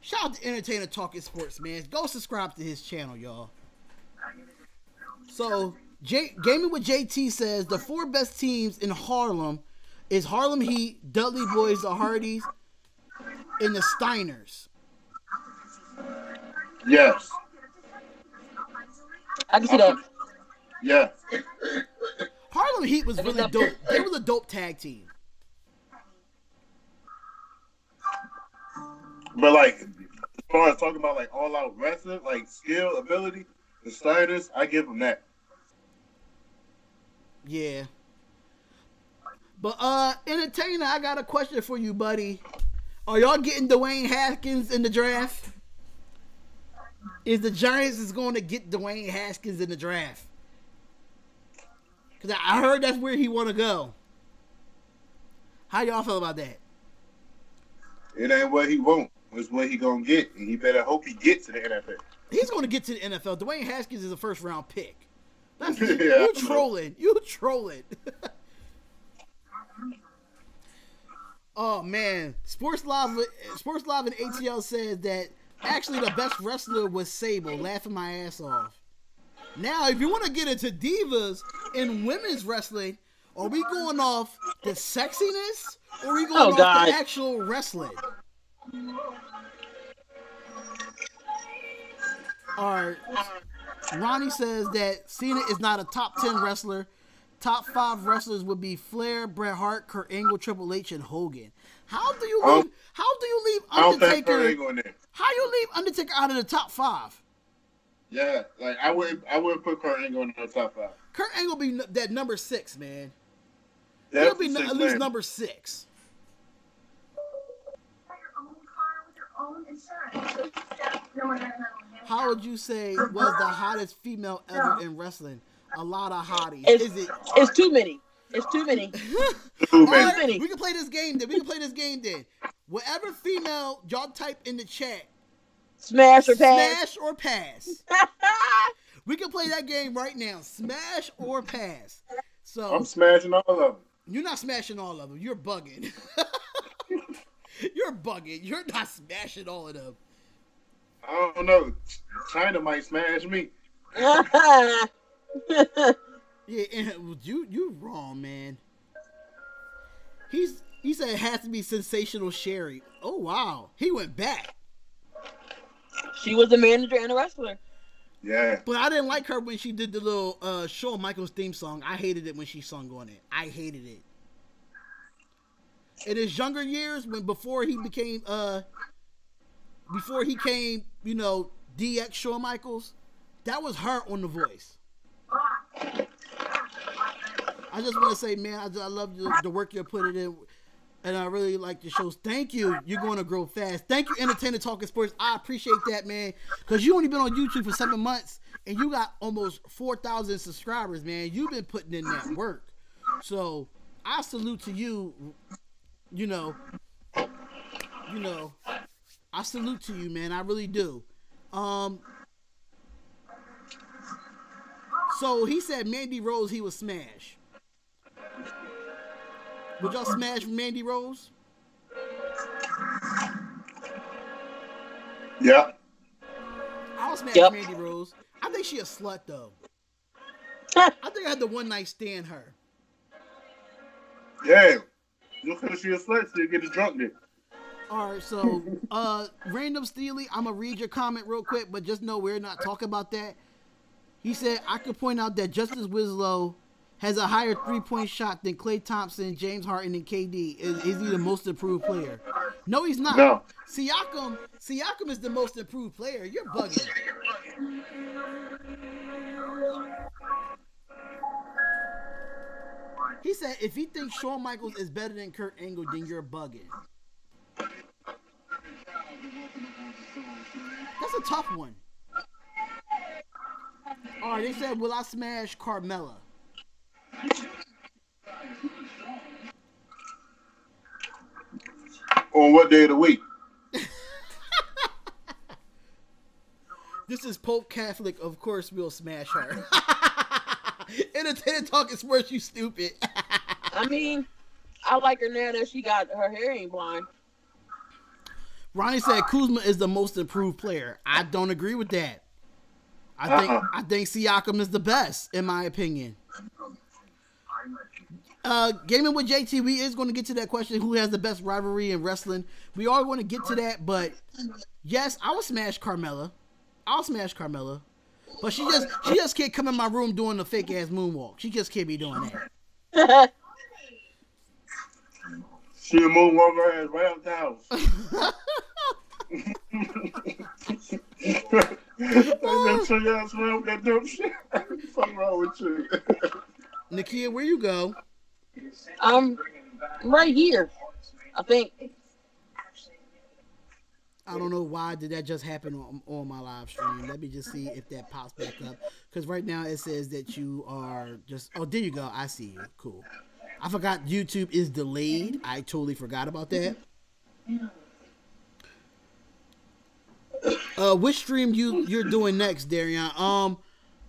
Shout out to Entertainer Talking Sports, man. Go subscribe to his channel, y'all. So, Gaming with JT says the 4 best teams in Harlem is Harlem Heat, Dudley Boys, the Hardys, and the Steiners. Yes. I can see that. Yeah. Harlem Heat was really dope. They were a dope tag team. But like, as far as talking about like all out wrestling, like skill, ability, the Steiners, I give them that. Yeah. But Entertainer, I got a question for you, buddy. Are y'all getting Dwayne Haskins in the draft? Is the Giants is going to get Dwayne Haskins in the draft? Because I heard that's where he want to go. How y'all feel about that? It ain't what he want. It's what he gonna get, and he better hope he gets to the NFL. He's going to get to the NFL. Dwayne Haskins is a first round pick. That's, Yeah, you trolling. You trolling. Oh man, Sports Live and ATL says that actually the best wrestler was Sable, laughing my ass off. Now, if you want to get into divas in women's wrestling, are we going off the sexiness or are we going off the actual wrestling? Alright, Ronnie says that Cena is not a top 10 wrestler. Top 5 wrestlers would be Flair, Bret Hart, Kurt Angle, Triple H, and Hogan. How do you leave Undertaker? How you leave Undertaker out of the top 5? Yeah, like I wouldn't put Kurt Angle in the top 5. Kurt Angle be that number 6, man. That's He'll be at least number 6. How would you say was the hottest female ever in wrestling? A lot of hotties. It's too many. It's too many. Too many. We can play this game then. Whatever female y'all type in the chat. Smash or pass. We can play that game right now. Smash or pass. So I'm smashing all of them. You're not smashing all of them. You're bugging. You're bugging. You're not smashing all of them. I don't know. China might smash me. Yeah, and you wrong, man. He said it has to be Sensational Sherry. Oh wow, he went back. She was a manager and a wrestler. Yeah, but I didn't like her when she did the little Shawn Michaels theme song. I hated it when she sung on it. I hated it. In his younger years, before he came, you know, DX Shawn Michaels, that was her on The Voice. I just want to say, man, I love the work you're putting in, and I really like your shows. Thank you. You're going to grow fast. Thank you, Entertainer Talking Sports. I appreciate that, man, because you only been on YouTube for 7 months, and you got almost 4,000 subscribers, man. You've been putting in that work. So I salute to you. You know, I salute to you, man. I really do. So he said Mandy Rose, he would smash. Would y'all smash Mandy Rose? Yeah. I'll smash Mandy Rose. I think she a slut though. I think I had the one night stand her. Yeah. Just because she a slut, so you get a drunk there. Alright, so Random Steely, I'm gonna read your comment real quick, but just know we're not talking about that. He said, I could point out that Justice Winslow has a higher 3-point shot than Klay Thompson, James Harden, and KD. Is he the most improved player? No, he's not. No. Siakam is the most improved player. You're bugging. He said, if he thinks Shawn Michaels is better than Kurt Angle, then you're bugging. a tough one. All right, they said, will I smash Carmella? On what day of the week? This is Pope Catholic. Of course, we'll smash her. Entertainment talking sports, you stupid. I mean, I like her now that she got her hair ain't blonde. Ronnie said Kuzma is the most improved player. I don't agree with that. I think Siakam is the best, in my opinion. Gaming with JT, we is going to get to that question: who has the best rivalry in wrestling? We are going to get to that, but yes, I will smash Carmella. I'll smash Carmella, but she just can't come in my room doing the fake ass moonwalk. She just can't be doing that. She a moonwalker ass round the house. That show y'all smell that dope shit. What's wrong with you? Nakia, where you go? Right here. I think. I don't know why did that just happen on my live stream. Let me just see if that pops back up. Because right now it says that you are just... Oh, there you go. I see you. Cool. I forgot YouTube is delayed. I totally forgot about that. Which stream you're doing next, Darian? I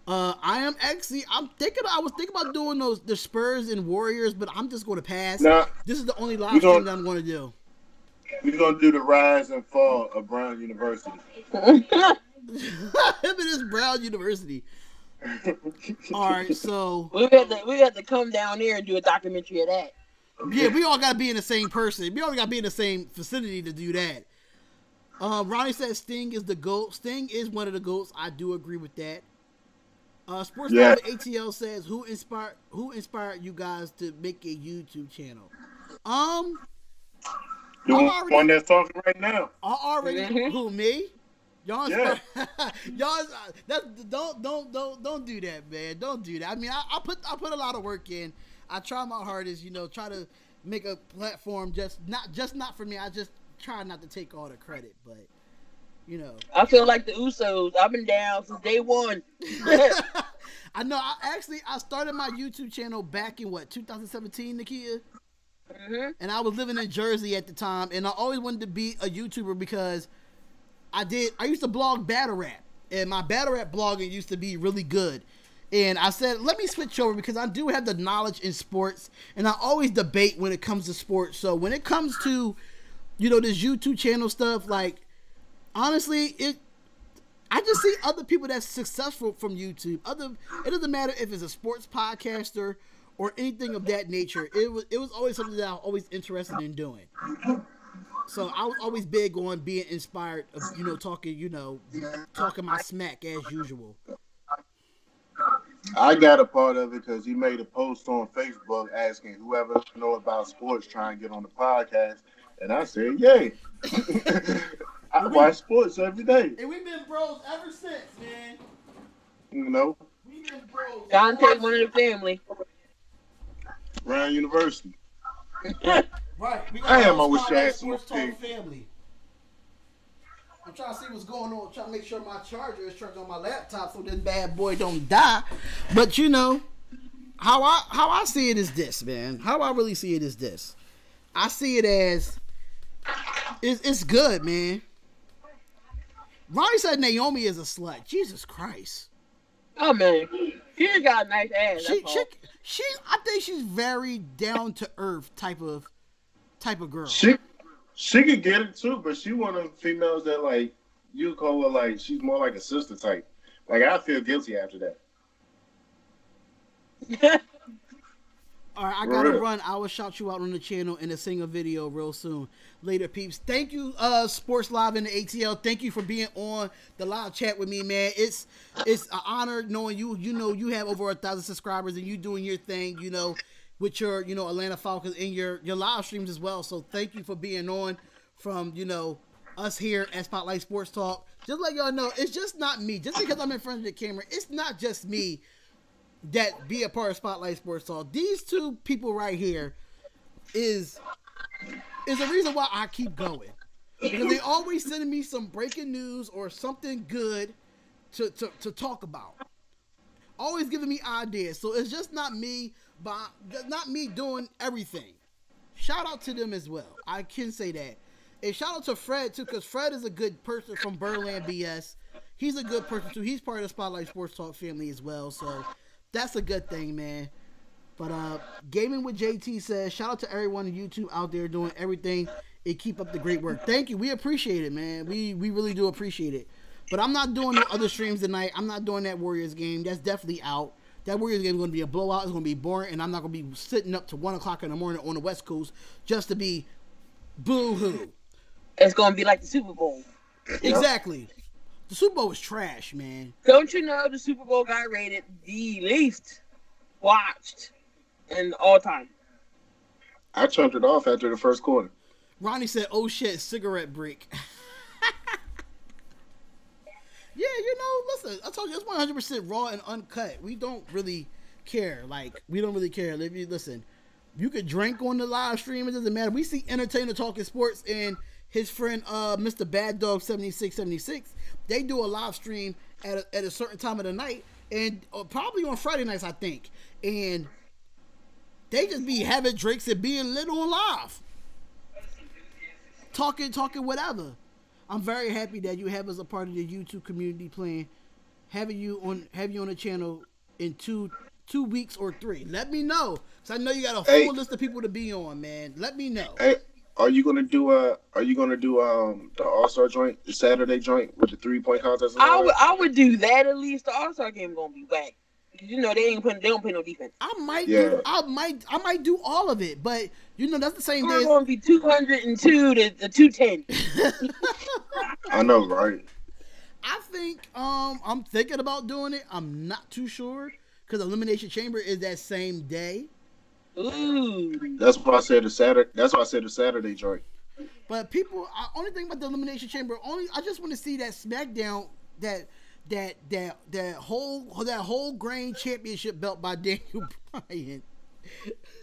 am actually... I was thinking about doing the Spurs and Warriors, but I'm just going to pass. Nah, this is the only live stream that I'm going to do. We're going to do the rise and fall of Brown University. Him and his Brown University. All right, so... We got to come down there and do a documentary of that. Yeah, we all got to be in the same person. We all got to be in the same vicinity to do that. Ronnie says Sting is the GOAT. Sting is one of the GOATs. I do agree with that. Sports Live ATL says, who inspired you guys to make a YouTube channel? The one that's talking right now. Who, me? Y'all, yeah. Y'all, don't do that, man. Don't do that. I mean, I put a lot of work in. I try my hardest, try to make a platform just not for me. I just try not to take all the credit, but I feel like the Usos. I've been down since day one. I know. I started my YouTube channel back in 2017, Nakia. Mm-hmm. And I was living in Jersey at the time, and I always wanted to be a YouTuber because I used to blog battle rap, and my battle rap blogging used to be really good. And I said, let me switch over because I do have the knowledge in sports, and I always debate when it comes to sports. So when it comes to, this YouTube channel stuff, like, honestly, I just see other people that's successful from YouTube. It doesn't matter if it's a sports podcaster or anything of that nature. It was always something that I was always interested in doing. So I was always big on being inspired of, talking my smack as usual. I got a part of it because he made a post on Facebook asking whoever know about sports try and get on the podcast. And I said, yay. I watch sports every day. And we've been bros ever since, man. We've been bros. Dante, one of the family. Brown University. Right. We got I am always Sports Talk family. I'm trying to see what's going on. I'm trying to make sure my charger is charged on my laptop so this bad boy don't die. But how I see it is this, man. How I really see it is this. I see it as it's good, man. Ronnie said Naomi is a slut. Jesus Christ. Oh man, she got a nice ass. I think she's very down to earth type of girl. She could get it too, but she one of the females that like you call her like she's more like a sister type. Like I feel guilty after that. All right, I gotta run. I will shout you out on the channel and sing a video real soon. Later, peeps. Thank you, Sports Live in the ATL. Thank you for being on the live chat with me, man. It's an honor knowing you. You have over 1,000 subscribers and you doing your thing. With your Atlanta Falcons and your live streams as well. So thank you for being on from us here at SpotLight Sports Talk. Just let y'all know, it's just not me. Just because I'm in front of the camera, it's not just me that be a part of SpotLight Sports Talk. These two people right here is the reason why I keep going. because they always sending me some breaking news or something good to talk about. Always giving me ideas. So it's just not me, not me doing everything. Shout out to them as well. I can say that. And shout out to Fred too, because Fred is a good person from Birdland BS. He's a good person too. He's part of the Spotlight Sports Talk family as well. So that's a good thing, man. But Gaming with JT says, shout out to everyone on YouTube out there doing everything and keep up the great work. Thank you. We appreciate it, man. We really do appreciate it. But I'm not doing no other streams tonight. I'm not doing that Warriors game. That's definitely out. That Warriors game is going to be a blowout. It's going to be boring, and I'm not going to be sitting up to 1 o'clock in the morning on the West Coast just to be boo-hoo. It's going to be like the Super Bowl. Exactly. The Super Bowl was trash, man. Don't you know the Super Bowl got rated the least watched in all time? I turned it off after the first quarter. Ronnie said, oh shit, cigarette break. Yeah, you know, listen, I told you, it's 100% raw and uncut. We don't really care. Like, we don't really care. Listen, you could drink on the live stream. It doesn't matter. We see Entertainer Talking Sports and his friend, Mr. Bad Dog 7676. They do a live stream at a certain time of the night, and probably on Friday nights, I think. And they just be having drinks and being lit on live. Talking whatever. I'm very happy that you have us a part of the YouTube community plan. Have you on the channel in two weeks or 3. Let me know, cause I know you got a full list of people to be on, man. Let me know. Hey, are you gonna do the All-Star joint, the Saturday joint with the 3-point contest? I would do that at least. The All-Star game gonna be whack. You know they don't play no defense. I might do all of it, but you know that's the same day. It's gonna be 202 to 210. I know, right? I think I'm thinking about doing it. I'm not too sure because Elimination Chamber is that same day. Ooh. That's why I said the Saturday. That's why I said the Saturday joint. But people, only thing about the Elimination Chamber, I just want to see that SmackDown that whole grain championship belt by Daniel Bryan.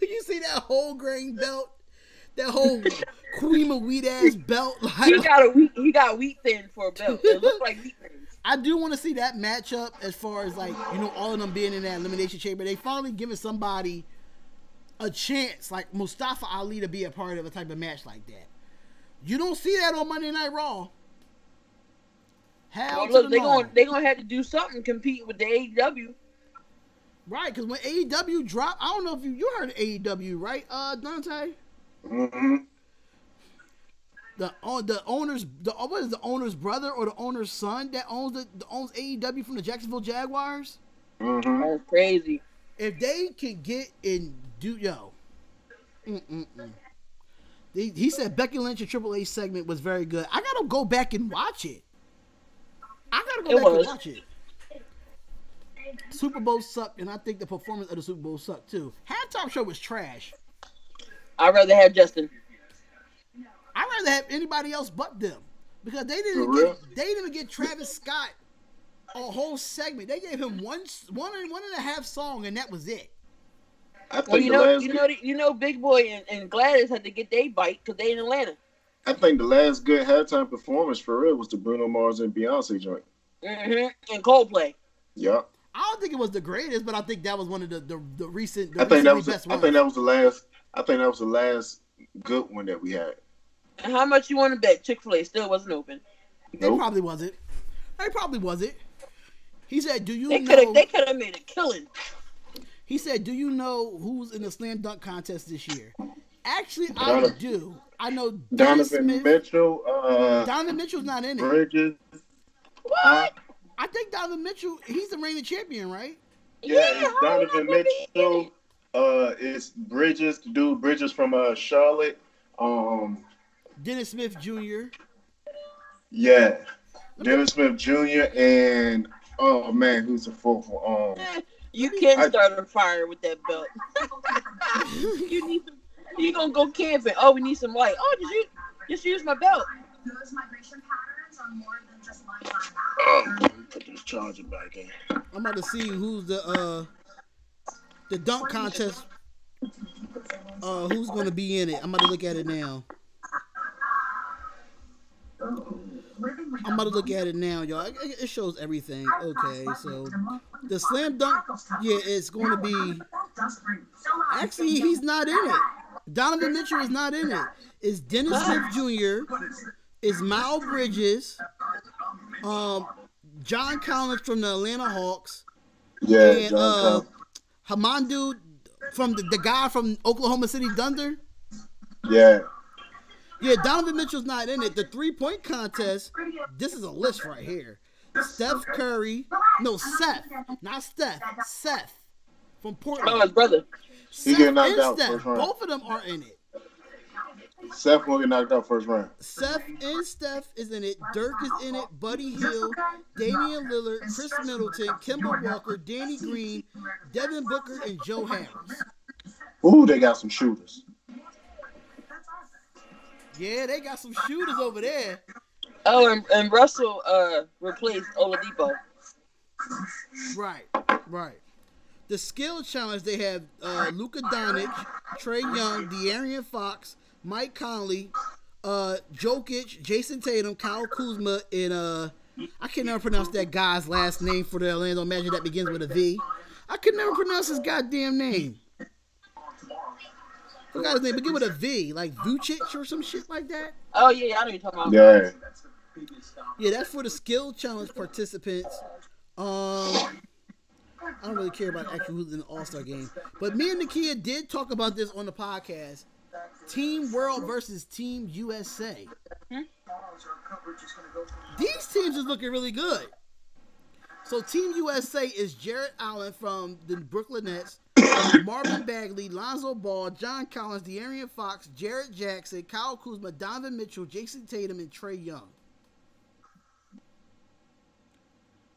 You see that whole grain belt? That whole cream of wheat ass belt. Like, he got wheat thin for a belt. It looks like wheat thins. I do want to see that matchup as far as like, you know, all of them being in that Elimination Chamber. They finally giving somebody a chance, like Mustafa Ali, to be a part of a type of match like that. You don't see that on Monday Night Raw. Well, look, they're gonna have to do something, compete with the AEW. Right, because when AEW dropped, I don't know if you heard of AEW, right, Dante? Mm-hmm. The owner's what is the owner's brother or the owner's son that owns AEW from the Jacksonville Jaguars? Mm-hmm. That's crazy. If they can get in, he said Becky Lynch and Triple H segment was very good. I gotta go back and watch it. And watch it. Super Bowl sucked, and I think the performance of the Super Bowl sucked too. Halftime show was trash. I'd rather have Justin. I'd rather have anybody else but them because they didn't get Travis Scott a whole segment. They gave him one and a half song, and that was it. I think you know, Big Boy and Gladys had to get their bite because they in Atlanta. I think the last good halftime performance for real was the Bruno Mars and Beyonce joint. Mm-hmm. And Coldplay. Yeah. I don't think it was the greatest, but I think that was one of the recent. I think that was the last good one that we had. And how much you want to bet Chick-fil-A still wasn't open? Nope. They probably wasn't. He said, "Do you know?" They could have made a killing. He said, "Do you know who's in the slam dunk contest this year?" Actually, I do. I know Donovan Mitchell. Donovan Mitchell's not in it. Bridges. What? I think Donovan Mitchell, he's the reigning champion, right? Yeah, it's Donovan Mitchell. It's Bridges, the dude Bridges from Charlotte. Dennis Smith Jr. Yeah, Dennis Smith Jr. and oh man, who's the fourth one? You can start a fire with that belt. You gonna go camping? Oh, we need some light. Oh, just use my belt. Those migration patterns are more than just line by Oh, put this charger back in. I'm about to see who's the dunk contest. Who's gonna be in it? I'm about to look at it now. I'm about to look at it now, y'all. It shows everything. Okay, so the slam dunk, yeah, it's going to be. Actually, he's not in it. Donovan Mitchell is not in it. It's Dennis Smith Jr. It's Miles Bridges, John Collins from the Atlanta Hawks, Yeah, and Hamidou from the guy from Oklahoma City Thunder. Yeah. Yeah, Donovan Mitchell's not in it. The 3-point contest, this is a list right here. Steph Curry, no, Seth, not Steph, Seth from Portland. Oh, his brother. He Seth get knocked and out Steph, first round. both of them are in it. Seth will get knocked out first round. Seth and Steph is in it. Dirk is in it. Buddy Hield, Damian Lillard, Chris Middleton, Kemba Walker, Danny Green, Devin Booker, and Joe Harris. Ooh, they got some shooters. Yeah, they got some shooters over there. Oh, and Russell replaced Oladipo. Right. The skill challenge, they have Luka Doncic, Trae Young, De'Aaron Fox, Mike Conley, Jokic, Jason Tatum, Kyle Kuzma, and I can never pronounce that guy's last name for the Orlando Magic that begins with a V. I could never pronounce his goddamn name. I forgot his name, begin with a V, like Vucic or some shit like that. Oh yeah, I know you're talking about. Yeah. Yeah, that's for the skill challenge participants. I don't really care about actually who's in the All-Star game. But me and Nakia did talk about this on the podcast. Team World versus Team USA. These teams is looking really good. So Team USA is Jarrett Allen from the Brooklyn Nets, Marvin Bagley, Lonzo Ball, John Collins, De'Aaron Fox, Jarrett Jackson, Kyle Kuzma, Donovan Mitchell, Jason Tatum, and Trae Young.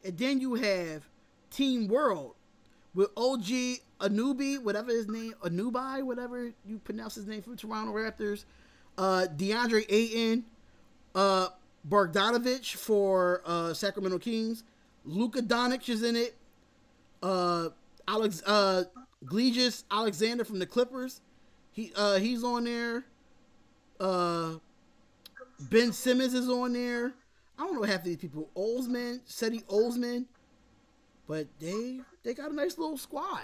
And then you have Team World with OG Anunoby, whatever his name, Anunoby, whatever you pronounce his name, from Toronto Raptors, DeAndre Ayton, Bogdanovic for Sacramento Kings, Luka Doncic is in it, Glegius Alexander from the Clippers, he's on there, Ben Simmons is on there. I don't know half of these people. Seti Osman. But they got a nice little squad.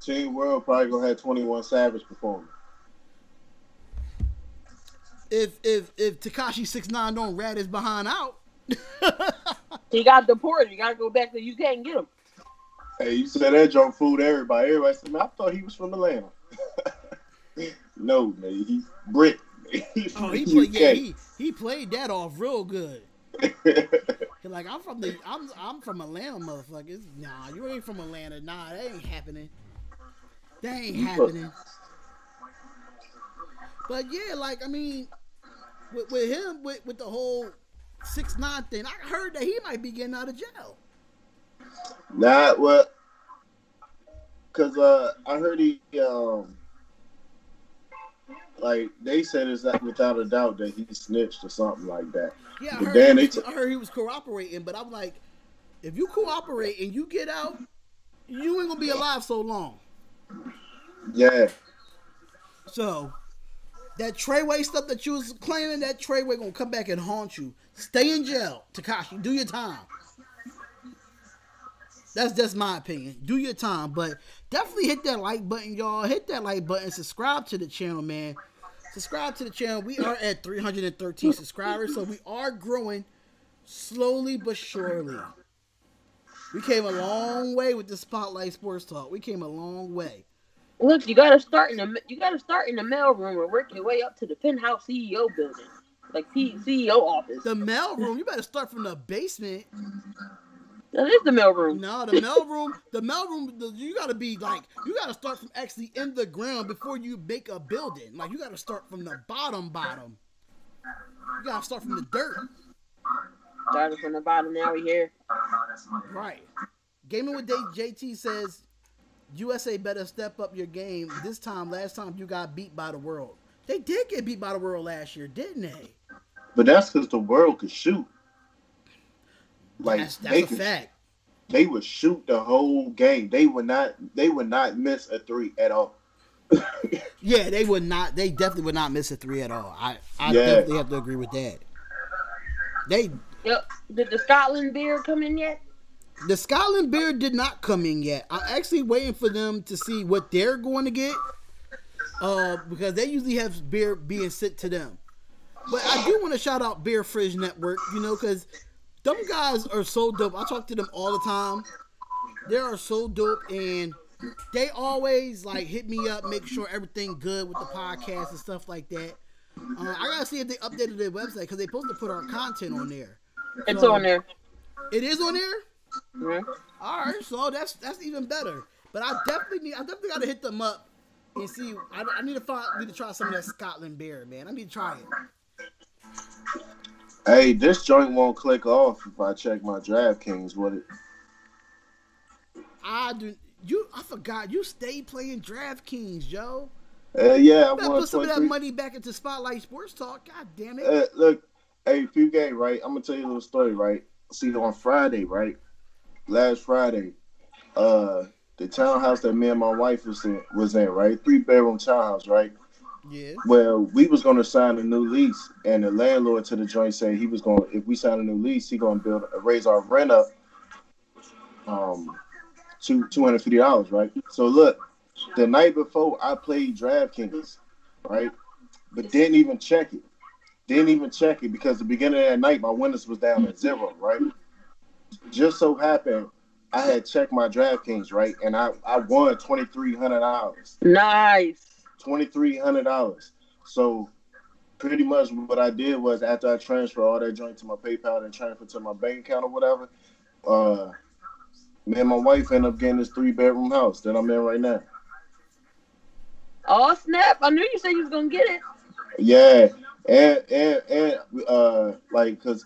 Team World probably gonna have 21 Savage performing. If Tekashi 6ix9ine don't rat his behind out. He got deported. You gotta go back to the UK and get him. Hey, you said that joke fooled everybody. Everybody said, man, I thought he was from Atlanta. No, man, he's Brit. He played that off real good. Like I'm from Atlanta, motherfuckers. Nah, you ain't from Atlanta. Nah, that ain't happening. But yeah, like I mean, with him, with the whole 6ix9ine thing, I heard that he might be getting out of jail. Nah, well, cause I heard he like they said it's that without a doubt that he snitched or something like that. Yeah, I heard he was cooperating, but I'm like, if you cooperate and you get out, you ain't gonna be alive so long. Yeah. So that Treyway stuff that you was claiming, that Treyway gonna come back and haunt you. Stay in jail, Tekashi. Do your time. That's my opinion. Do your time, but definitely hit that like button, y'all. Hit that like button. Subscribe to the channel, man. Subscribe to the channel. We are at 313 subscribers, so we are growing slowly but surely. We came a long way with the Spotlight Sports Talk. We came a long way. Look, you gotta start in the mailroom and work your way up to the penthouse CEO building, like CEO office. The mailroom. You better start from the basement. That is the mailroom. No, the mailroom, you gotta be like, you gotta start from actually in the ground before you make a building. Like, you gotta start from the bottom. You gotta start from the dirt. Started from the bottom, now we here. Right. Gaming with JT says, USA better step up your game this time. Last time you got beat by the world. They did get beat by the world last year, didn't they? But that's because the world could shoot. Like that's a fact. They would shoot the whole game. They would not miss a three at all. Yeah, they would not. They definitely would not miss a three at all. I definitely have to agree with that. They Yep. Did the Scotland beer come in yet? the Scotland beer did not come in yet. I'm actually waiting for them to see what they're going to get. Because they usually have beer being sent to them. But I do want to shout out Beer Fridge Network, because them guys are so dope. I talk to them all the time. They are so dope, and they always like hit me up, make sure everything good with the podcast and stuff like that. I gotta see if they updated their website because they're supposed to put our content on there. It's on there. It is on there. Yeah. All right, so that's even better. But I definitely gotta hit them up and see. I need to try some of that Scotland beer, man. I need to try it. Hey, this joint won't click off if I check my DraftKings, would it? I forgot you stay playing DraftKings, Joe. Yeah, I better won put some of that 23. money back into SpotLight Sports Talk. God damn it. Look, hey, few game, right? I'm gonna tell you a little story, right? See, on Friday, right? Last Friday, the townhouse that me and my wife was in, right? 3-bedroom townhouse, right? Yeah. Well, we was gonna sign a new lease, and the landlord to the joint said he was gonna, if we sign a new lease, he gonna raise our rent up, to $250, right? So look, the night before I played DraftKings, right? But didn't even check it. Because the beginning of that night, my winnings was down at 0, right? Just so happened, I had checked my DraftKings, right? And I won $2,300. Nice. $2,300. So pretty much what I did was after I transferred all that joint to my PayPal and transferred to my bank account or whatever, me and my wife ended up getting this 3-bedroom house that I'm in right now. Oh snap! I knew you said you was gonna get it. Yeah, and like, cause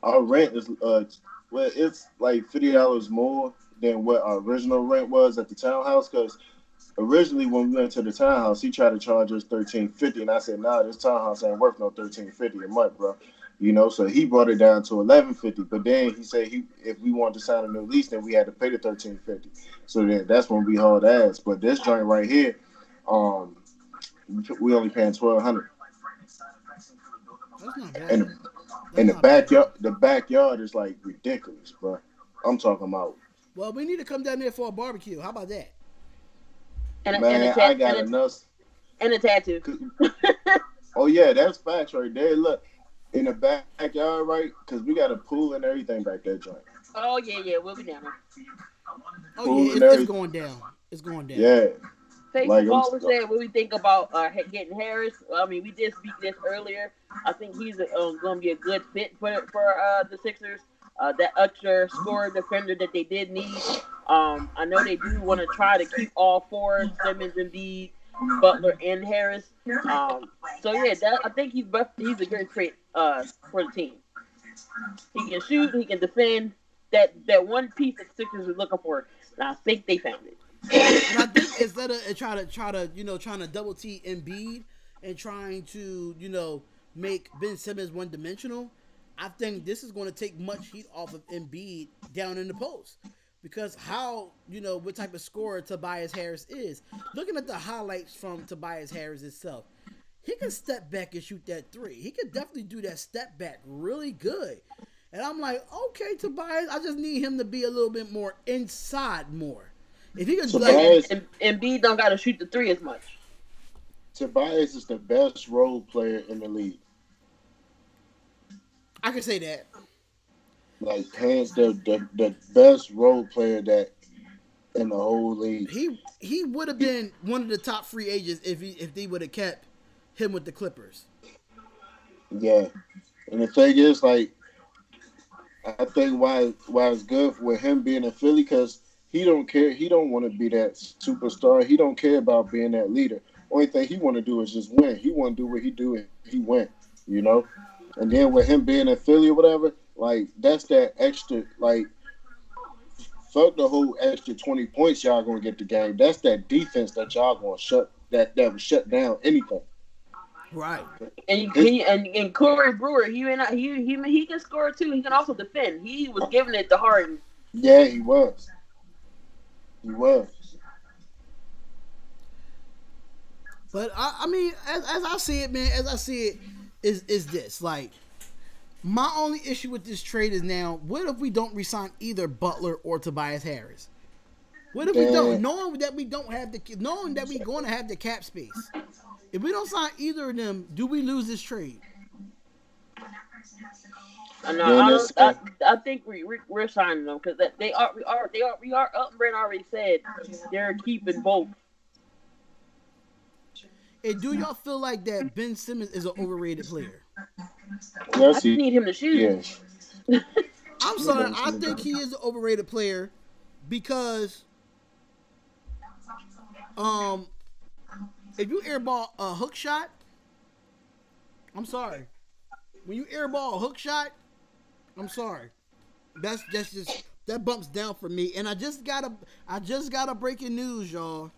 our rent is well, it's like $50 more than what our original rent was at the townhouse. Cause originally when we went to the townhouse, he tried to charge us $1,350, and I said, nah, this townhouse ain't worth no $1,350 a month, bro. So he brought it down to $1,150. But then he said if we wanted to sign a new lease, then we had to pay the $1,350. So then that's when we hauled ass. But this joint right here, we only paying $1,200. That's not bad. And the backyard is like ridiculous, bro. I'm talking about. Well, we need to come down there for a barbecue. How about that? I got enough. And a tattoo. Oh yeah, that's facts right there. Look, in the backyard, right? Because we got a pool and everything back there, joint. Oh yeah, we'll be down there. Oh yeah, it's going down. It's going down. Yeah. Facebook always said what we think about getting Harris. I mean, we did speak this earlier. I think he's going to be a good fit for the Sixers. That extra scorer defender that they did need. I know they do want to try to keep all four, Simmons, Embiid, Butler, and Harris. So yeah, I think he's a great fit for the team. He can shoot, he can defend. That one piece that the Sixers are looking for, and I think they found it. And I think instead of trying to double T Embiid and trying to make Ben Simmons one dimensional, I think this is going to take much heat off of Embiid down in the post, because what type of scorer Tobias Harris is. Looking at the highlights from Tobias Harris itself, he can step back and shoot that three. He can definitely do that step back really good. And I'm like, okay, Tobias, I just need him to be a little bit more inside more. If he could, Embiid don't got to shoot the three as much. Tobias is the best role player in the league. I can say that. Like, hands the best role player that in the whole league. He would have been one of the top free agents if they would have kept him with the Clippers. Yeah, and the thing is, like, I think why it's good with him being in Philly, because he don't care. He don't want to be that superstar. He don't care about being that leader. Only thing he want to do is just win. He want to do what he do and he win, And then with him being in Philly or whatever, like, that's that extra, like, fuck the whole extra 20 points y'all going to get the game. That's that defense that y'all going to shut, that will shut down anything. Right. And Corey Brewer, he can score too. He can also defend. He was giving it to Harden. Yeah, he was. But I mean, as I see it, man, is this like My only issue with this trade is now, what if we don't resign either Butler or Tobias Harris? What if we don't, knowing that we don't have knowing that we're going to have the cap space? If we don't sign either of them, do we lose this trade? No, I think we're signing them because we are. Brent already said they're keeping both. And do y'all feel like that Ben Simmons is an overrated player? Yes, I need him to shoot. Yeah. I'm sorry, I think he is an overrated player because if you airball a hook shot, I'm sorry. When you airball a hook shot, I'm sorry. That's just that bumps down for me. And I just got a breaking news, y'all.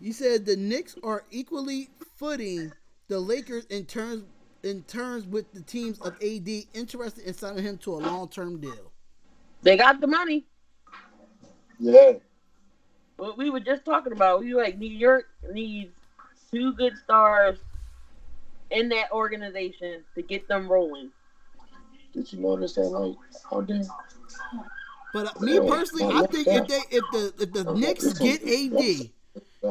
He said the Knicks are equally footing the Lakers in terms with the teams of AD interested in signing him to a long-term deal. They got the money. Yeah. What we were just talking about, we were like New York needs 2 good stars in that organization to get them rolling. Did you notice that? Like, how damn? But me personally, I think if the Knicks get AD.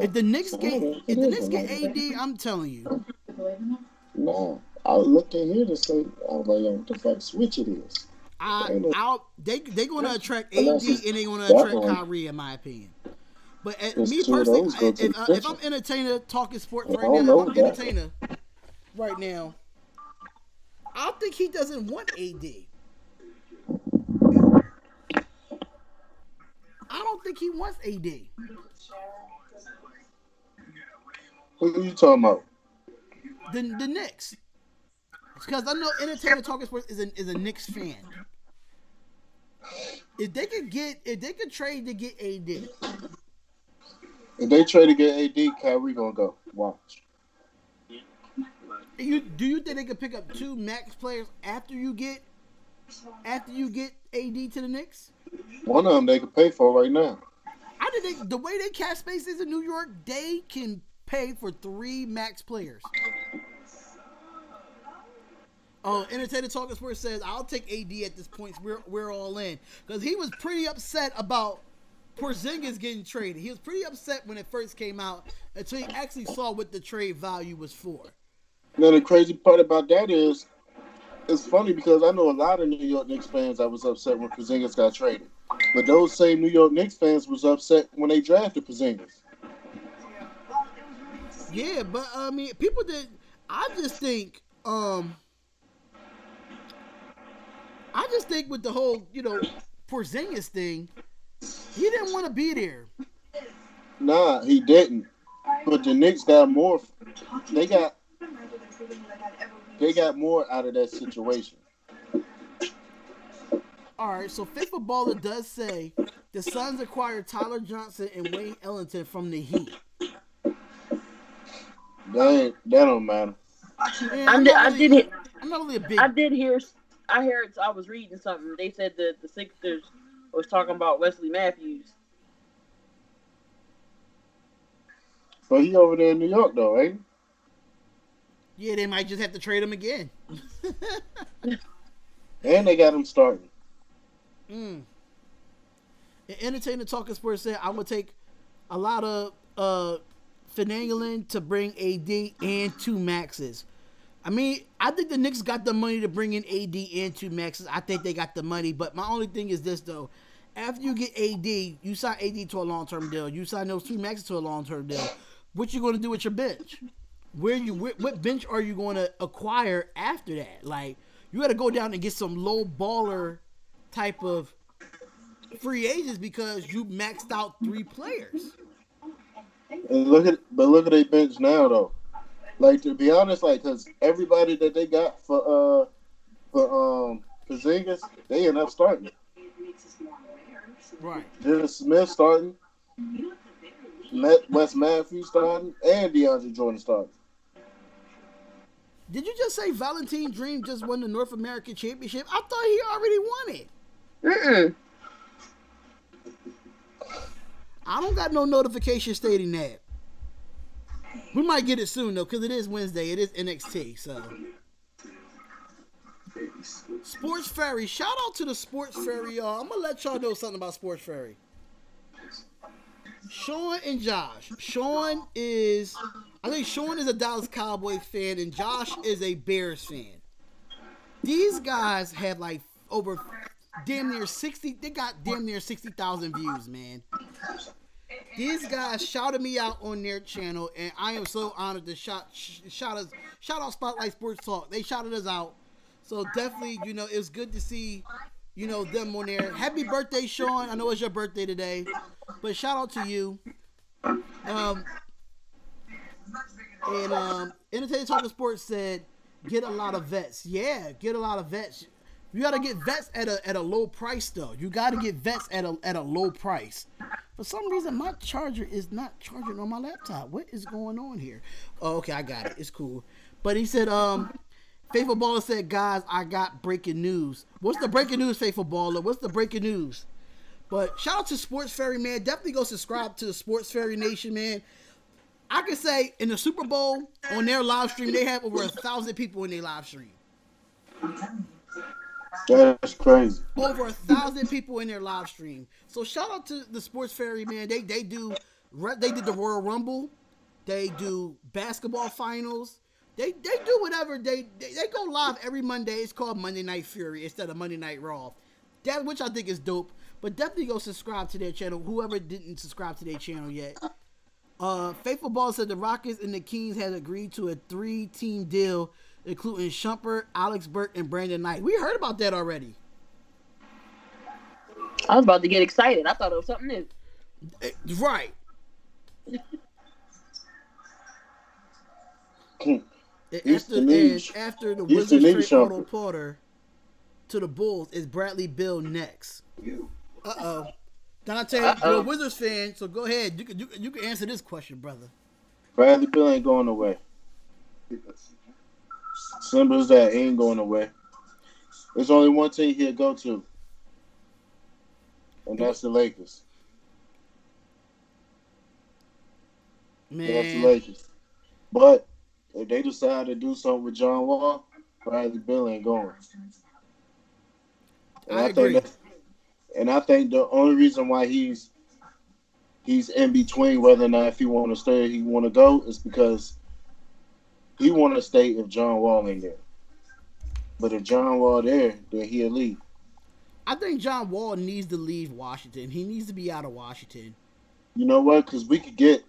If the Knicks get AD, I'm telling you. No, I looked in here to say, I was like, what the fuck switch it is? They going to attract AD and they going to attract Kyrie, in my opinion. But me personally, if I'm entertainer talking sports right now, if I'm entertainer right now, I think he doesn't want AD. I don't think he wants AD. Who are you talking about? The Knicks. Because I know Entertainer Talking Sports is a Knicks fan. If they could trade to get AD. If they trade to get AD, Kyrie gonna go. Watch. Do you think they could pick up 2 max players after you get AD to the Knicks? One of them they could pay for right now. I think the way they cap space is in New York, they can pay for 3 max players. Oh, Entertainer Talking Sports says, I'll take AD at this point. We're all in. Because he was pretty upset about Porzingis getting traded. He was pretty upset when it first came out until he actually saw what the trade value was for. Now, the crazy part about that is, it's funny because I know a lot of New York Knicks fans that was upset when Porzingis got traded. But those same New York Knicks fans was upset when they drafted Porzingis. Yeah, but I mean, people did. I just think with the whole, Porzingis thing, he didn't want to be there. Nah, he didn't. But the Knicks got more. They got more out of that situation. All right, so FIFA Baller does say the Suns acquired Tyler Johnson and Wayne Ellington from the Heat. That don't matter. Man, I'm not really a big. I was reading something. They said that the Sixers was talking about Wesley Matthews. But he over there in New York though, ain't he? Yeah, they might just have to trade him again. And they got him starting. And Entertainer Talking Sports said, I would take a lot of finagling to bring AD and 2 maxes. I mean, I think the Knicks got the money to bring in AD and 2 maxes. I think they got the money, but my only thing is this though. After you get AD, you sign AD to a long-term deal. You sign those 2 maxes to a long-term deal. What you going to do with your bench? What bench are you going to acquire after that? Like, you got to go down and get some low baller type of free agents because you maxed out 3 players. And look at their bench now though. Like, to be honest, like, because everybody that they got for Porzingis, they end up starting. Right. Dennis Smith starting, Wes Matthews starting, and DeAndre Jordan starting. Did you just say Valentine Dream just won the North American Championship? I thought he already won it. I don't got no notification stating that. We might get it soon though, because it is Wednesday. It is NXT, so. Sports Ferry. Shout out to the Sports Ferry, y'all. I'm gonna let y'all know something about Sports Ferry. Sean and Josh. I think Sean is a Dallas Cowboys fan and Josh is a Bears fan. These guys have like over damn near 60. They got damn near 60,000 views, man. These guys shouted me out on their channel, and I am so honored to shout out SpotLight Sports Talk. They shouted us out, so definitely, it's good to see, them on there. Happy birthday, Sean! I know it's your birthday today, but shout out to you. Entertainment Talking Sports said, get a lot of vets. Yeah, get a lot of vets. You gotta get vets at a low price though. You gotta get vets at a low price. For some reason, my charger is not charging on my laptop. What is going on here? Oh, okay, I got it. It's cool. But he said, Faithful Baller said, guys, I got breaking news. What's the breaking news, Faithful Baller? What's the breaking news? But shout out to Sports Ferry, man. Definitely go subscribe to the Sports Ferry Nation, man. I can say in the Super Bowl, on their live stream, they have over 1,000 people in their live stream. That's crazy. Over 1,000 people in their live stream. So shout out to the Sports Ferry, man. They did the Royal Rumble. They do basketball finals. They do whatever. They go live every Monday. It's called Monday Night Fury instead of Monday Night Raw. That, which I think is dope. But definitely go subscribe to their channel. Whoever didn't subscribe to their channel yet. Faithful Ball said the Rockets and the Kings had agreed to a 3-team deal, including Shumpert, Alex Burke, and Brandon Knight. We heard about that already. I was about to get excited. I thought it was something new. Right. After the Wizards trade Otto Porter to the Bulls, is Bradley Beal next? Uh-oh. Dante, you're a Wizards fan, so go ahead. You can answer this question, brother. Bradley Beal ain't going away. Simple as that. He ain't going away. There's only one team he'll go to, and that's the Lakers. Man. That's the Lakers. But if they decide to do something with John Wall, Bradley Beal ain't going. And I agree. I think the only reason why he's in between whether or not if he want to stay or he want to go is because he want to stay if John Wall ain't there. But if John Wall there, then he'll leave. I think John Wall needs to leave Washington. He needs to be out of Washington. You know what? Because we could get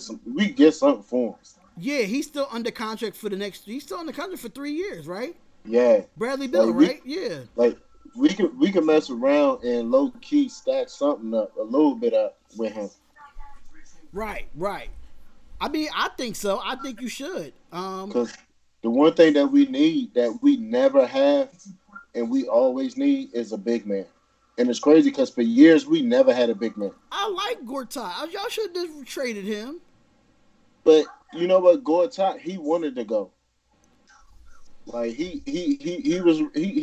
something for him. Yeah, he's still under contract for He's still under contract for 3 years, right? Yeah. Bradley Beal, right? Yeah. Like we can mess around and low key stack something up a little bit up with him. Right. I mean, I think so. I think you should. Because the one thing that we need that we never have and we always need is a big man. And it's crazy because for years we never had a big man. I like Gortat. Y'all should have traded him. But you know what, Gortat, he wanted to go. Like he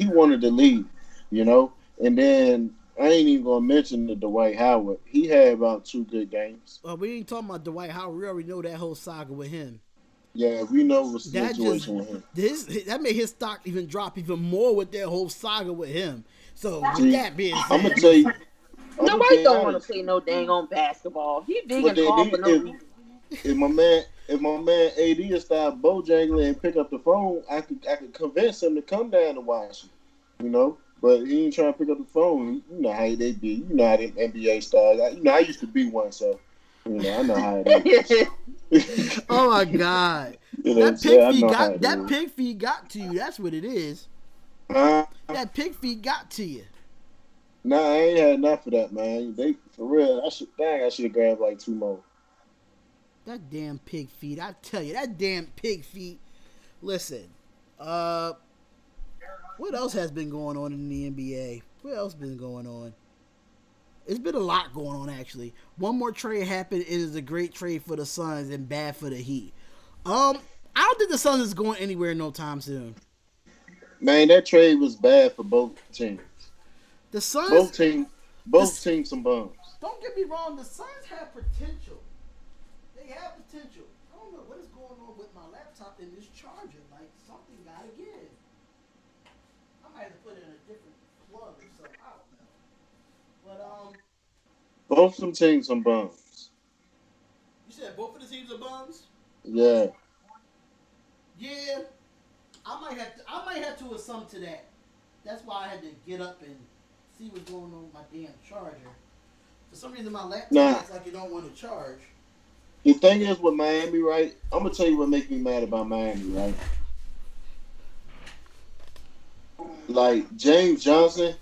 wanted to leave, And then I ain't even gonna mention the Dwight Howard. He had about 2 good games. Well, we ain't talking about Dwight Howard. We already know that whole saga with him. Yeah, we know what's the situation with him. That made his stock even drop even more with that whole saga with him. So with that being said, I'm gonna tell you, nobody don't want to play no dang on basketball. He big and tall for no reason. If my man AD start bojangling and pick up the phone, I could convince him to come down to watch him, But he ain't trying to pick up the phone. You know how they be. You know how them NBA stars. I used to be one, so I know how it is. Oh my God, that pig feed got to you. That's what it is. That pig feed got to you. Nah, I ain't had enough of that, man. For real. I should have grabbed like 2 more. That damn pig feet. I tell you, that damn pig feet. Listen, what else has been going on in the NBA? What else been going on? It's been a lot going on, actually. One more trade happened. It is a great trade for the Suns and bad for the Heat. I don't think the Suns is going anywhere no time soon. Man, that trade was bad for both teams. The Suns, both teams some bums. Don't get me wrong. The Suns have potential. They have potential. I don't know what is going on with my laptop and this charger. Like, something gotta give. different plug or something. I don't know. But Both some teams some bums. you said both of the teams are bums. Yeah. Yeah, I might have to assume to that. That's why I had to get up and see what's going on with my damn charger. For some reason, my laptop Nah, acts like it don't want to charge. the thing is with Miami, right? I'm gonna tell you what makes me mad about Miami, right? Like James Johnson,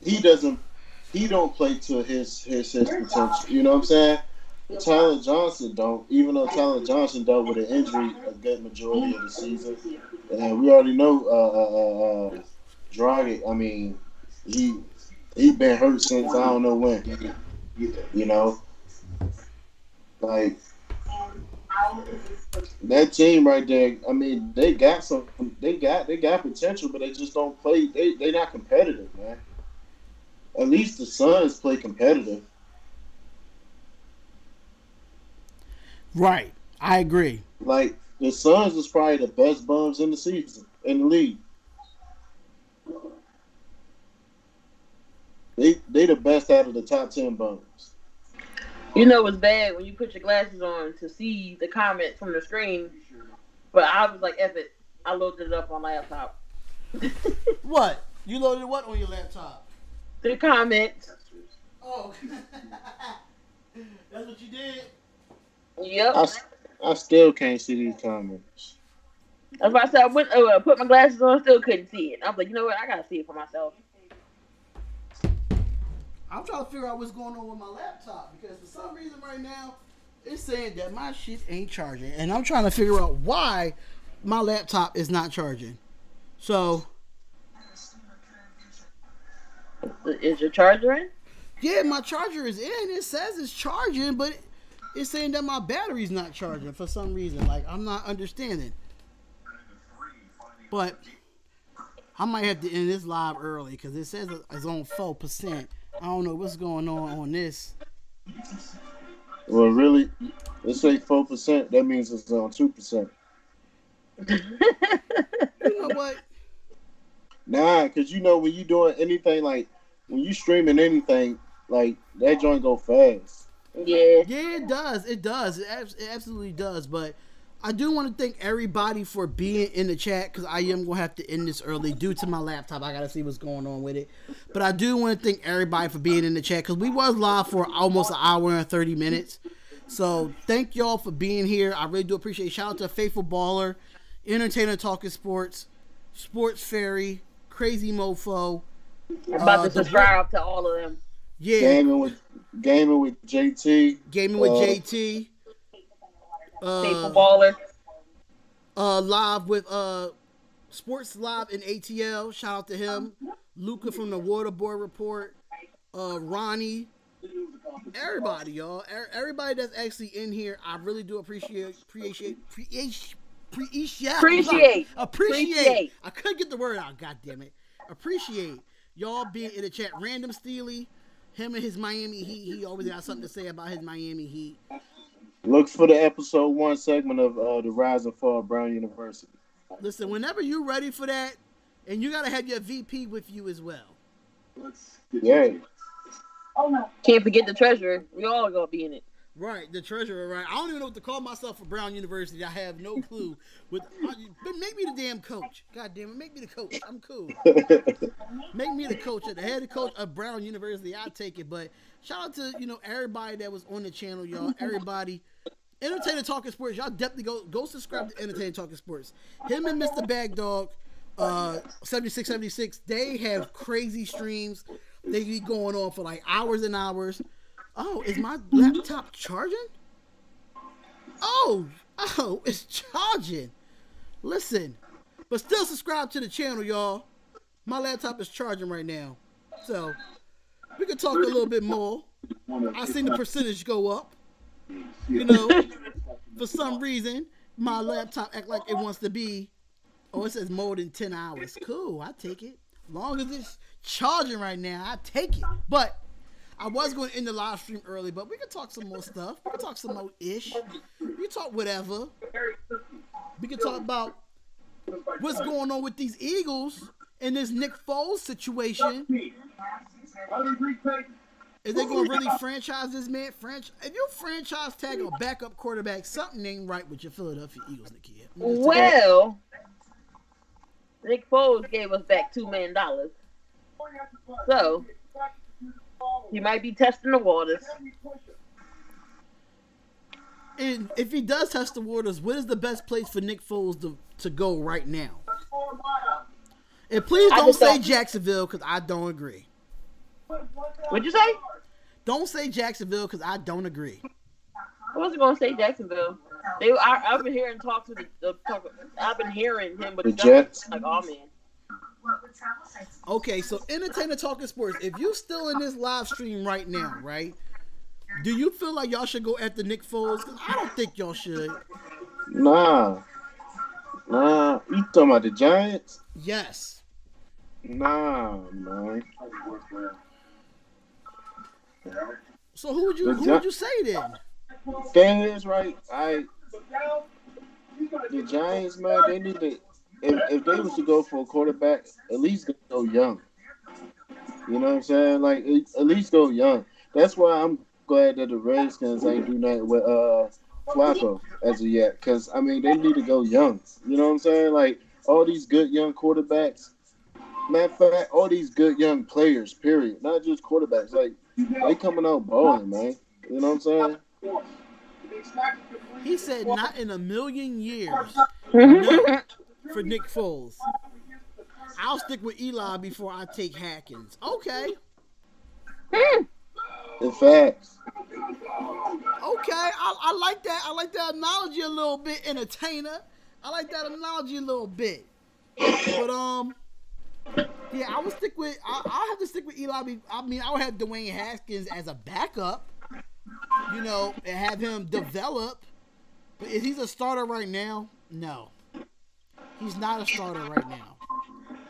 he doesn't he don't play to his potential. You know what I'm saying? Tyler Johnson don't, even though Tyler Johnson dealt with an injury a good majority of the season, and we already know Dragic. I mean, he he been hurt since I don't know when. You know, like that team right there. I mean, they got potential, but they just don't play. They not competitive, man. At least the Suns play competitive. Right, I agree. Like the Suns is probably the best bums in the season in the league. They the best out of the top 10 bums. You know it's bad when you put your glasses on to see the comment from the screen, but I was like, F it. I loaded it up on laptop. What? You loaded what on your laptop? The comments. Oh, that's what you did. Yep. I still can't see these comments. That's why I said I went put my glasses on, still couldn't see it. I was like, you know what? I gotta see it for myself. I'm trying to figure out what's going on with my laptop because for some reason right now it's saying that my shit ain't charging, and I'm trying to figure out why my laptop is not charging. So Is your charger in? yeah, my charger is in. It says it's charging, but it's saying that my battery's not charging for some reason. Like I'm not understanding. But I might have to end this live early because it says it's on 4%. I don't know what's going on this. Well, really, let's say 4%. That means it's on 2%. You know what? Nah, because you know when you doing anything like when you streaming anything like that joint go fast. Yeah. Yeah, it does. It does. It absolutely does. But I do want to thank everybody for being in the chat because I am going to have to end this early due to my laptop. I got to see what's going on with it. But I do want to thank everybody for being in the chat because we was live for almost an hour and 30 minutes. So thank y'all for being here. I really do appreciate it. Shout out to Faithful Baller, Entertainer Talking Sports, Sports Fairy, Crazy Mofo. I'm about to subscribe to all of them. Yeah. Gaming with JT. Gaming with JT. Faithful Baller. Live with Sports Live in ATL. Shout out to him. Luca from the Waterboard Report. Ronnie. Everybody, y'all. Everybody that's actually in here, I really do appreciate. I couldn't get the word out. God damn it. Appreciate y'all being in the chat. Random Steely, him and his Miami Heat. He always got something to say about his Miami Heat. Look for the episode 1 segment of the Rise and Fall of Brown University. Listen, whenever you're ready for that, and you gotta have your VP with you as well. Yeah. Can't forget the treasurer. We all gonna be in it. Right, the treasurer, right. I don't even know what to call myself for Brown University. I have no clue. But make me the damn coach. God damn it, make me the coach. I'm cool. Make me the coach, the head coach of Brown University. I'll take it. But shout out to, everybody that was on the channel, y'all. Everybody. Entertainer Talking Sports. Y'all definitely go subscribe to Entertainer Talking Sports. Him and Mr. Bagdog, 7676, they have crazy streams. They be going on for like hours and hours. Oh, is my laptop charging? Oh, it's charging. Listen, but still subscribe to the channel, y'all. My laptop is charging right now. So, we can talk a little bit more. I seen the percentage go up. For some reason, my laptop act like it wants to be, it says more than 10 hours. Cool, I take it. As long as it's charging right now, I take it. But I was going to end the live stream early, but we can talk some more stuff. We can talk some more ish. We can talk whatever. We can talk about what's going on with these Eagles in this Nick Foles situation, is they gonna really franchise this man? If you franchise tag a backup quarterback, something ain't right with your Philadelphia Eagles, Nikia. Well, Nick Foles gave us back $2 million, so he might be testing the waters. And if he does test the waters, what is the best place for Nick Foles to go right now? And please don't say Jacksonville, because I don't agree. What'd you say? Don't say Jacksonville, because I don't agree. I wasn't going to say Jacksonville. I've been hearing talks with I've been hearing him with the Jets. Like, oh, man. Okay, so Entertainer Talking Sports, if you still in this live stream right now, right, do you feel like y'all should go after Nick Foles? Because I don't think y'all should. Nah. You talking about the Giants? Yes. Nah, man. So who would you say then? Thing is, right, the Giants, man, they need to, if they was to go for a quarterback, at least go young. You know what I'm saying? Like, at least go young. That's why I'm glad that the Redskins ain't do nothing with Flacco as of yet. Because, I mean, they need to go young. You know what I'm saying? Like, all these good young quarterbacks, matter of fact, all these good young players, period. Not just quarterbacks. Like, they coming out balling, man. You know what I'm saying? He said not in a million years. No, for Nick Foles. I'll stick with Eli before I take Hackins. Okay. In fact. Okay, I like that. I like that analogy a little bit, Entertainer. I like that analogy a little bit. But yeah, I would stick with. I'll have to stick with Eli. I mean, I would have Dwayne Haskins as a backup. You know, and have him develop. But if he's a starter right now, no, he's not a starter right now.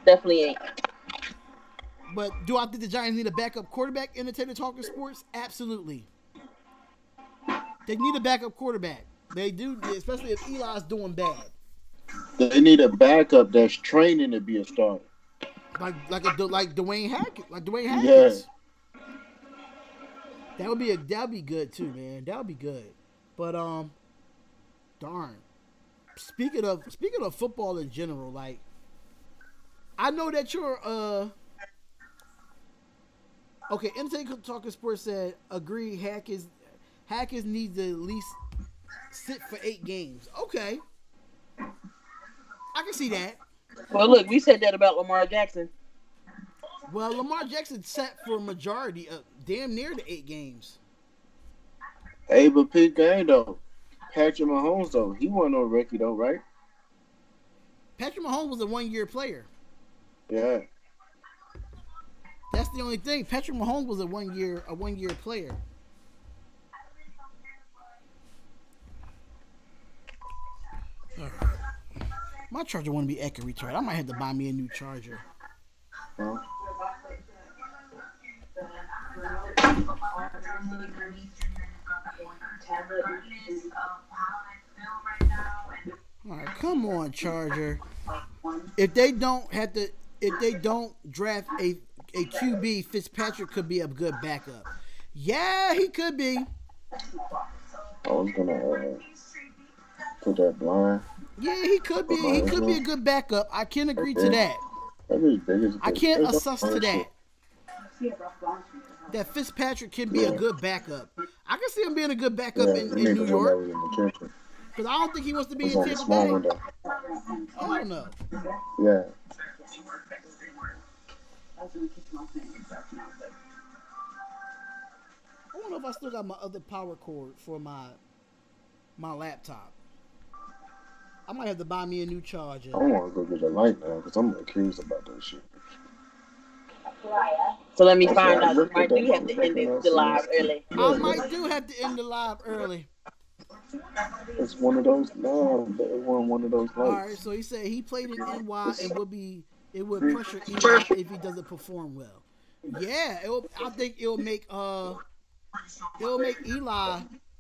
Definitely ain't. But do I think the Giants need a backup quarterback? Entertainer Talking Sports, absolutely. They need a backup quarterback. They do, especially if Eli's doing bad. They need a backup that's training to be a starter. Like Dwayne Hackett, Yeah. That'd be good too, man. That would be good. But darn. Speaking of football in general, like, I know that you're okay. Entertainer Talking Sports said agree. Hackers needs to at least sit for 8 games. Okay, I can see that. Well, look, we said that about Lamar Jackson. Well, Lamar Jackson sat for a majority of damn near the 8 games. Hey, but Pete game though. Patrick Mahomes though, he wasn't no rookie though, right? Patrick Mahomes was a 1-year player. Yeah. That's the only thing. Patrick Mahomes was a one year player. All right. My charger want to be echo retard. I might have to buy me a new charger. Huh? All right, come on, charger. If they don't draft a QB, Fitzpatrick could be a good backup. Yeah, he could be. I was gonna put that blind. Yeah, he could be. He could be a good backup. I can agree to that. I can't assess to that. That Fitzpatrick can be a good backup. I can see him being a good backup in New York. Because I don't think he wants to be in Tampa Bay. I don't know. Yeah. I don't know if I still got my other power cord for my laptop. I might have to buy me a new charger. I want to go get a light now because I'm curious about that shit. So let me find out. You might do have to end the live early. I might do have to end the live early. It's one of those. No, it wasn't one of those lights. All right, so he said he played in NY and it would pressure Eli if he doesn't perform well. Yeah, I think it'll make Eli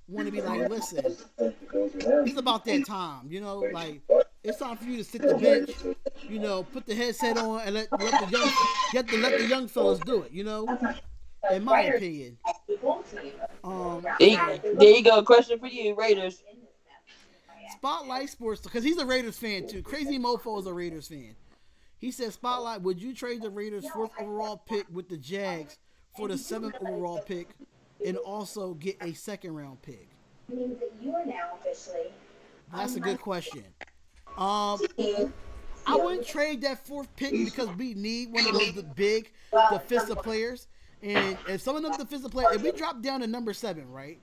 want to be like, listen, it's about that time, you know, like it's time for you to sit the bench. You know, put the headset on and let the young fellas do it. You know, in my opinion. There you go. Question for you, Raiders. Spotlight Sports, because he's a Raiders fan too. Crazy Mofo is a Raiders fan. He said, Spotlight, would you trade the Raiders' 4th overall pick with the Jags for the 7th overall pick and also get a 2nd round pick? That's a good question. I wouldn't trade that 4th pick because we need one of those big defensive players. And if some of them defensive players, if we drop down to number 7, right?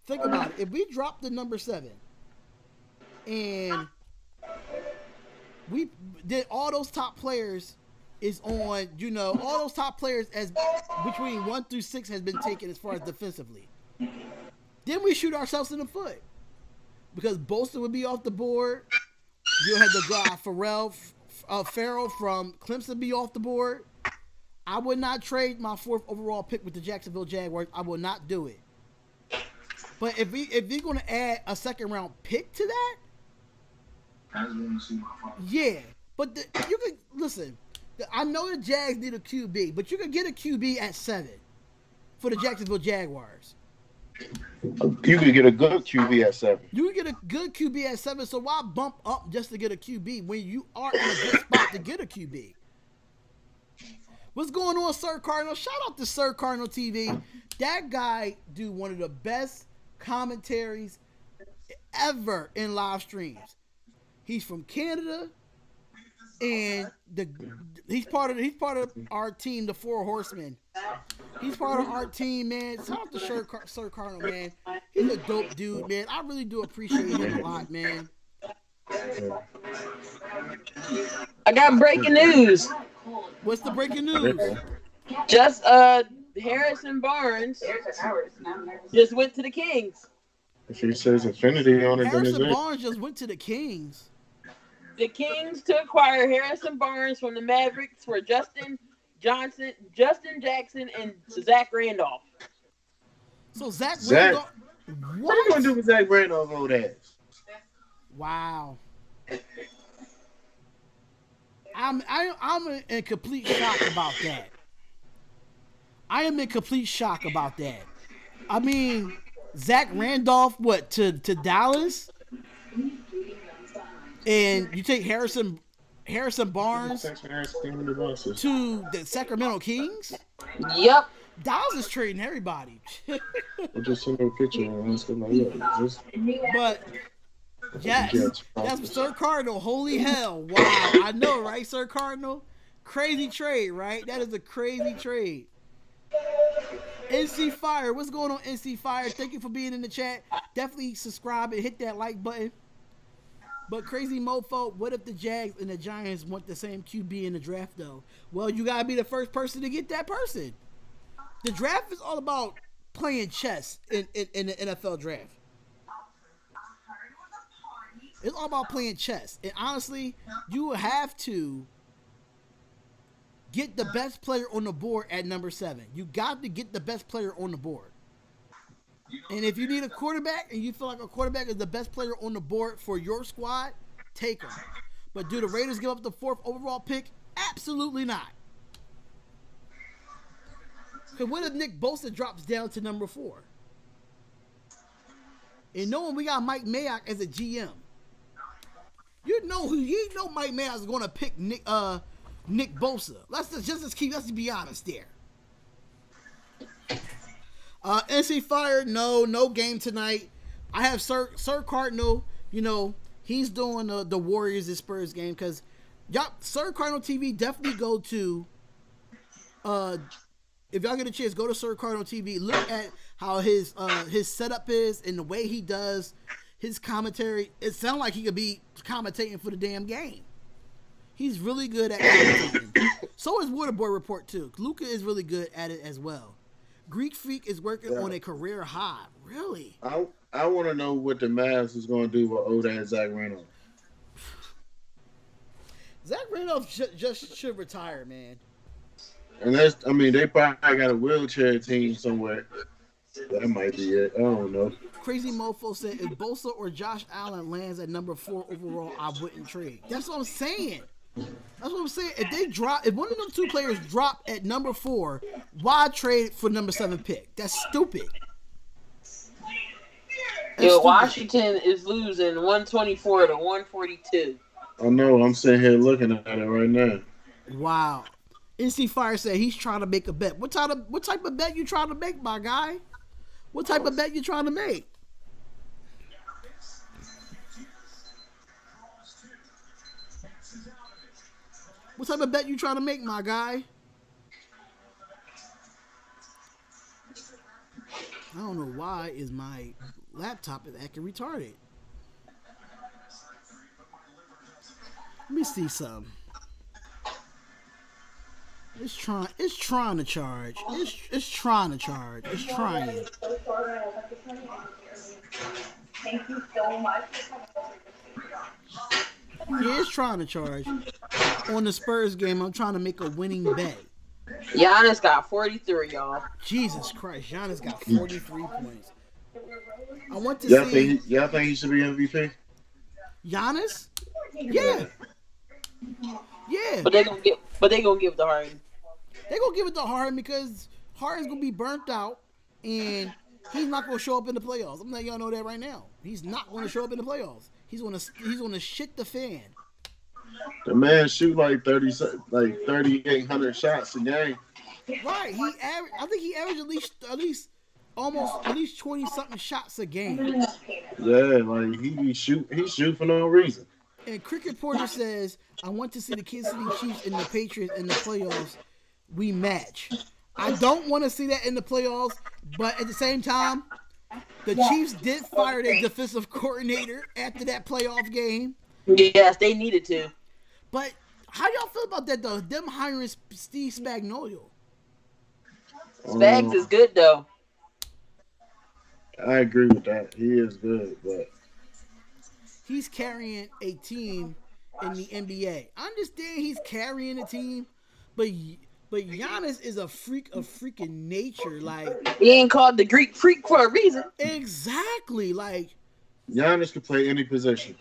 Think about it. If we drop to number 7 and we did all those top players is on, you know, all those top players as between 1 through 6 has been taken as far as defensively. Then we shoot ourselves in the foot because Bolster would be off the board. You had the guy Farrell from Clemson be off the board. I would not trade my 4th overall pick with the Jacksonville Jaguars. I will not do it. But if you're going to add a 2nd round pick to that, yeah. But you can listen. I know the Jags need a QB, but you can get a QB at 7 for the Jacksonville Jaguars. You can get a good QB at 7. You can get a good QB at 7. So why bump up just to get a QB when you are in a good spot to get a QB? What's going on, Sir Cardinal? Shout out to Sir Cardinal TV. That guy do one of the best commentaries ever in live streams. He's from Canada, and he's part of our team, the 4 Horsemen. He's part of our team, man. Shout out to Sir Cardinal, man. He's a dope dude, man. I really do appreciate him a lot, man. I got breaking news. What's the breaking news? Just Harrison Barnes just went to the Kings. If he says Infinity on it, Harrison Barnes just went to the Kings. The Kings to acquire Harrison Barnes from the Mavericks for Justin Jackson, and Zach Randolph. So Zach Randolph. What are you gonna do with Zach Randolph's old ass? Wow. I'm in complete shock about that. I am in complete shock about that. I mean, Zach Randolph, what, to Dallas? And you take Harrison Barnes to the Sacramento Kings? Yep. Dallas is trading everybody. I just sent a picture But yes, that's Sir Cardinal. Holy hell. Wow. I know, right, Sir Cardinal? Crazy trade, right? That is a crazy trade. NC Fire. What's going on, NC Fire? Thank you for being in the chat. Definitely subscribe and hit that like button. But Crazy Mofo, what if the Jags and the Giants want the same QB in the draft, though? Well, you got to be the first person to get that person. The draft is all about playing chess in the NFL draft. It's all about playing chess. And honestly, you will have to get the best player on the board at number 7. You got to get the best player on the board. And if you need a quarterback and you feel like a quarterback is the best player on the board for your squad, take him. But do the Raiders give up the 4th overall pick? Absolutely not. Because what if Nick Bosa drops down to number 4? And knowing we got Mike Mayock as a GM, you know Mike Mayock is going to pick Nick Bosa. Let's be honest there. NC Fire, no game tonight. I have Sir Cardinal, you know, he's doing the Warriors and Spurs game because Sir Cardinal TV, definitely go to if y'all get a chance, go to Sir Cardinal TV, look at how his setup is and the way he does his commentary. It sounds like he could be commentating for the damn game. He's really good at commentating. So is Waterboy Report too. Luca is really good at it as well. Greek Freak is working on a career high. Really? I want to know what the Mavs is going to do with old ass Zach Randolph. Zach Randolph just should retire, man. And they probably got a wheelchair team somewhere. That might be it. I don't know. Crazy Mofo said if Bosa or Josh Allen lands at number 4 overall, I wouldn't trade. That's what I'm saying. That's what I'm saying. If one of them two players drop at number 4, why trade for number 7 pick? That's stupid. Washington is losing 124 to 142. I know. I'm sitting here looking at it right now. Wow. NC Fire said he's trying to make a bet. What type of bet you trying to make, my guy? What type of bet you trying to make? What type of bet you trying to make, my guy? I don't know why is my laptop is acting retarded. Let me see something. It's trying to charge. It's trying to charge. It's trying. Thank you so much. Yeah, it's trying to charge. On the Spurs game, I'm trying to make a winning bet. Giannis got 43, y'all. Jesus Christ, Giannis got 43 points. I want to see. Y'all think he should be MVP? Giannis? Yeah. Yeah. But they gonna give it to Harden. They gonna give it to Harden because Harden's gonna be burnt out and he's not gonna show up in the playoffs. I'm letting y'all know that right now. He's not gonna show up in the playoffs. He's gonna shit the fan. The man shoot like 3,800 shots a game. Right. I think he averaged at least 20 something shots a game. Yeah, like he shoot for no reason. And Cricket Porter says, I want to see the Kansas City Chiefs and the Patriots in the playoffs. We match. I don't want to see that in the playoffs, but at the same time, the Chiefs did fire their defensive coordinator after that playoff game. Yes, they needed to. But how y'all feel about that, though? Them hiring Steve Spagnuolo. Spags is good, though. I agree with that. He is good, but he's carrying a team in the NBA. I understand he's carrying a team, but Giannis is a freak of freaking nature. Like, he ain't called the Greek freak for a reason. Exactly. Like, Giannis can play any position.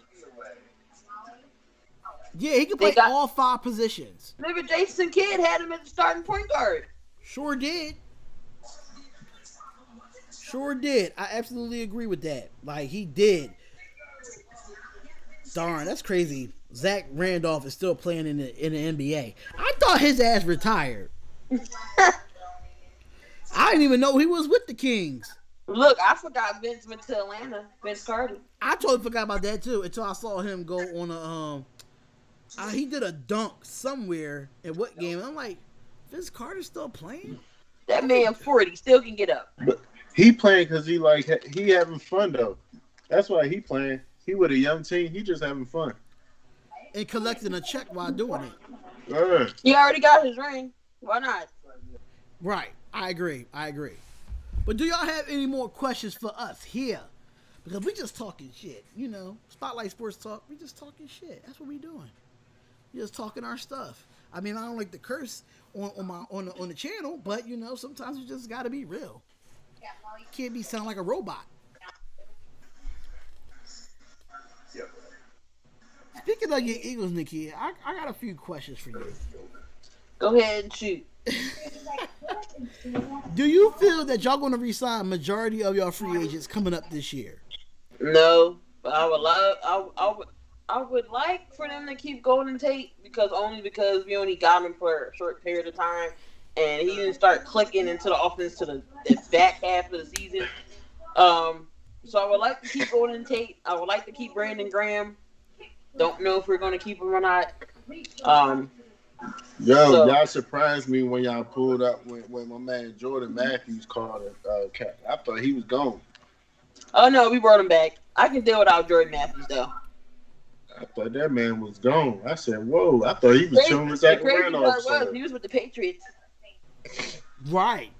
Yeah, he can play all 5 positions. Remember Jason Kidd had him as the starting point guard. Sure did. Sure did. I absolutely agree with that. Like, he did. Darn, that's crazy. Zach Randolph is still playing in the NBA. I thought his ass retired. I didn't even know he was with the Kings. Look, I forgot Vince went to Atlanta. Vince Carter. I totally forgot about that too until I saw him go on a he did a dunk somewhere in what game? I'm like, Vince Carter's still playing? That man 40 still can get up. But he playing because he having fun though. That's why he playing. He with a young team. He just having fun and collecting a check while doing it. He already got his ring. Why not? Right. I agree. But do y'all have any more questions for us here? Because we just talking shit, you know. Spotlight Sports Talk. We just talking shit. That's what we doing. We just talking our stuff. I mean, I don't like to curse on the channel, but you know, sometimes you just got to be real. You can't sound like a robot. Yep. Speaking of your Eagles, Nikki, I got a few questions for you. Go ahead and shoot. Do you feel that y'all going to re-sign majority of your free agents coming up this year? No, but I would like for them to keep Golden Tate because we only got him for a short period of time, and he didn't start clicking into the offense to the back half of the season. So I would like to keep Golden Tate. I would like to keep Brandon Graham. Don't know if we're going to keep him or not. Y'all surprised me when y'all pulled up when my man Jordan Matthews called it. I thought he was gone. Oh no, we brought him back. I can deal without Jordan Matthews though. I thought that man was gone. I said, "Whoa!" I thought he was chilling with Zach Randolph. He was with the Patriots. Right.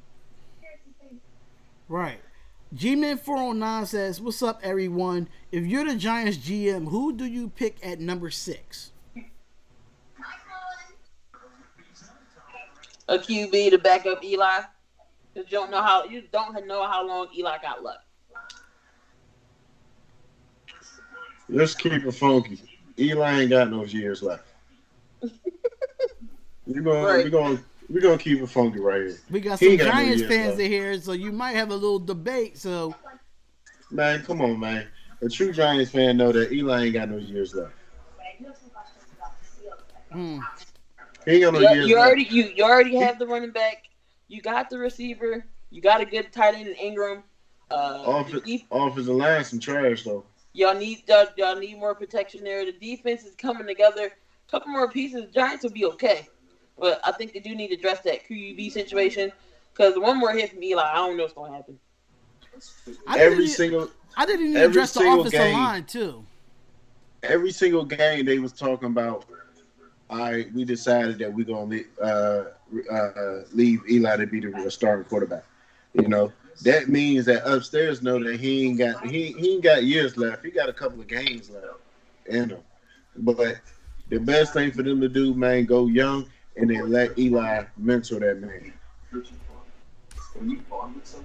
G-Man 409 says, "What's up, everyone? If you're the Giants GM, who do you pick at number 6?" A QB to back up Eli. Because you don't know how long Eli got left. Let's keep it funky. Eli ain't got no years left. We're gonna keep it funky right here. We got some Giants fans in here, so you might have a little debate. So, man, come on, man. A true Giants fan know that Eli ain't got no years left. He ain't got no years left. You already have the running back. You got the receiver. You got a good tight end in Ingram. Offensive line some trash though. Y'all need more protection there. The defense is coming together. A couple more pieces, Giants will be okay. But I think they do need to address that QB situation because one more hit from Eli, I don't know what's going to happen. I didn't even address the offensive line too. Every single game they was talking about. We decided that we're gonna leave Eli to be the starting quarterback. You know that means that upstairs know that he ain't got years left. He got a couple of games left in him. But the best thing for them to do, man, go young and then let Eli mentor that man.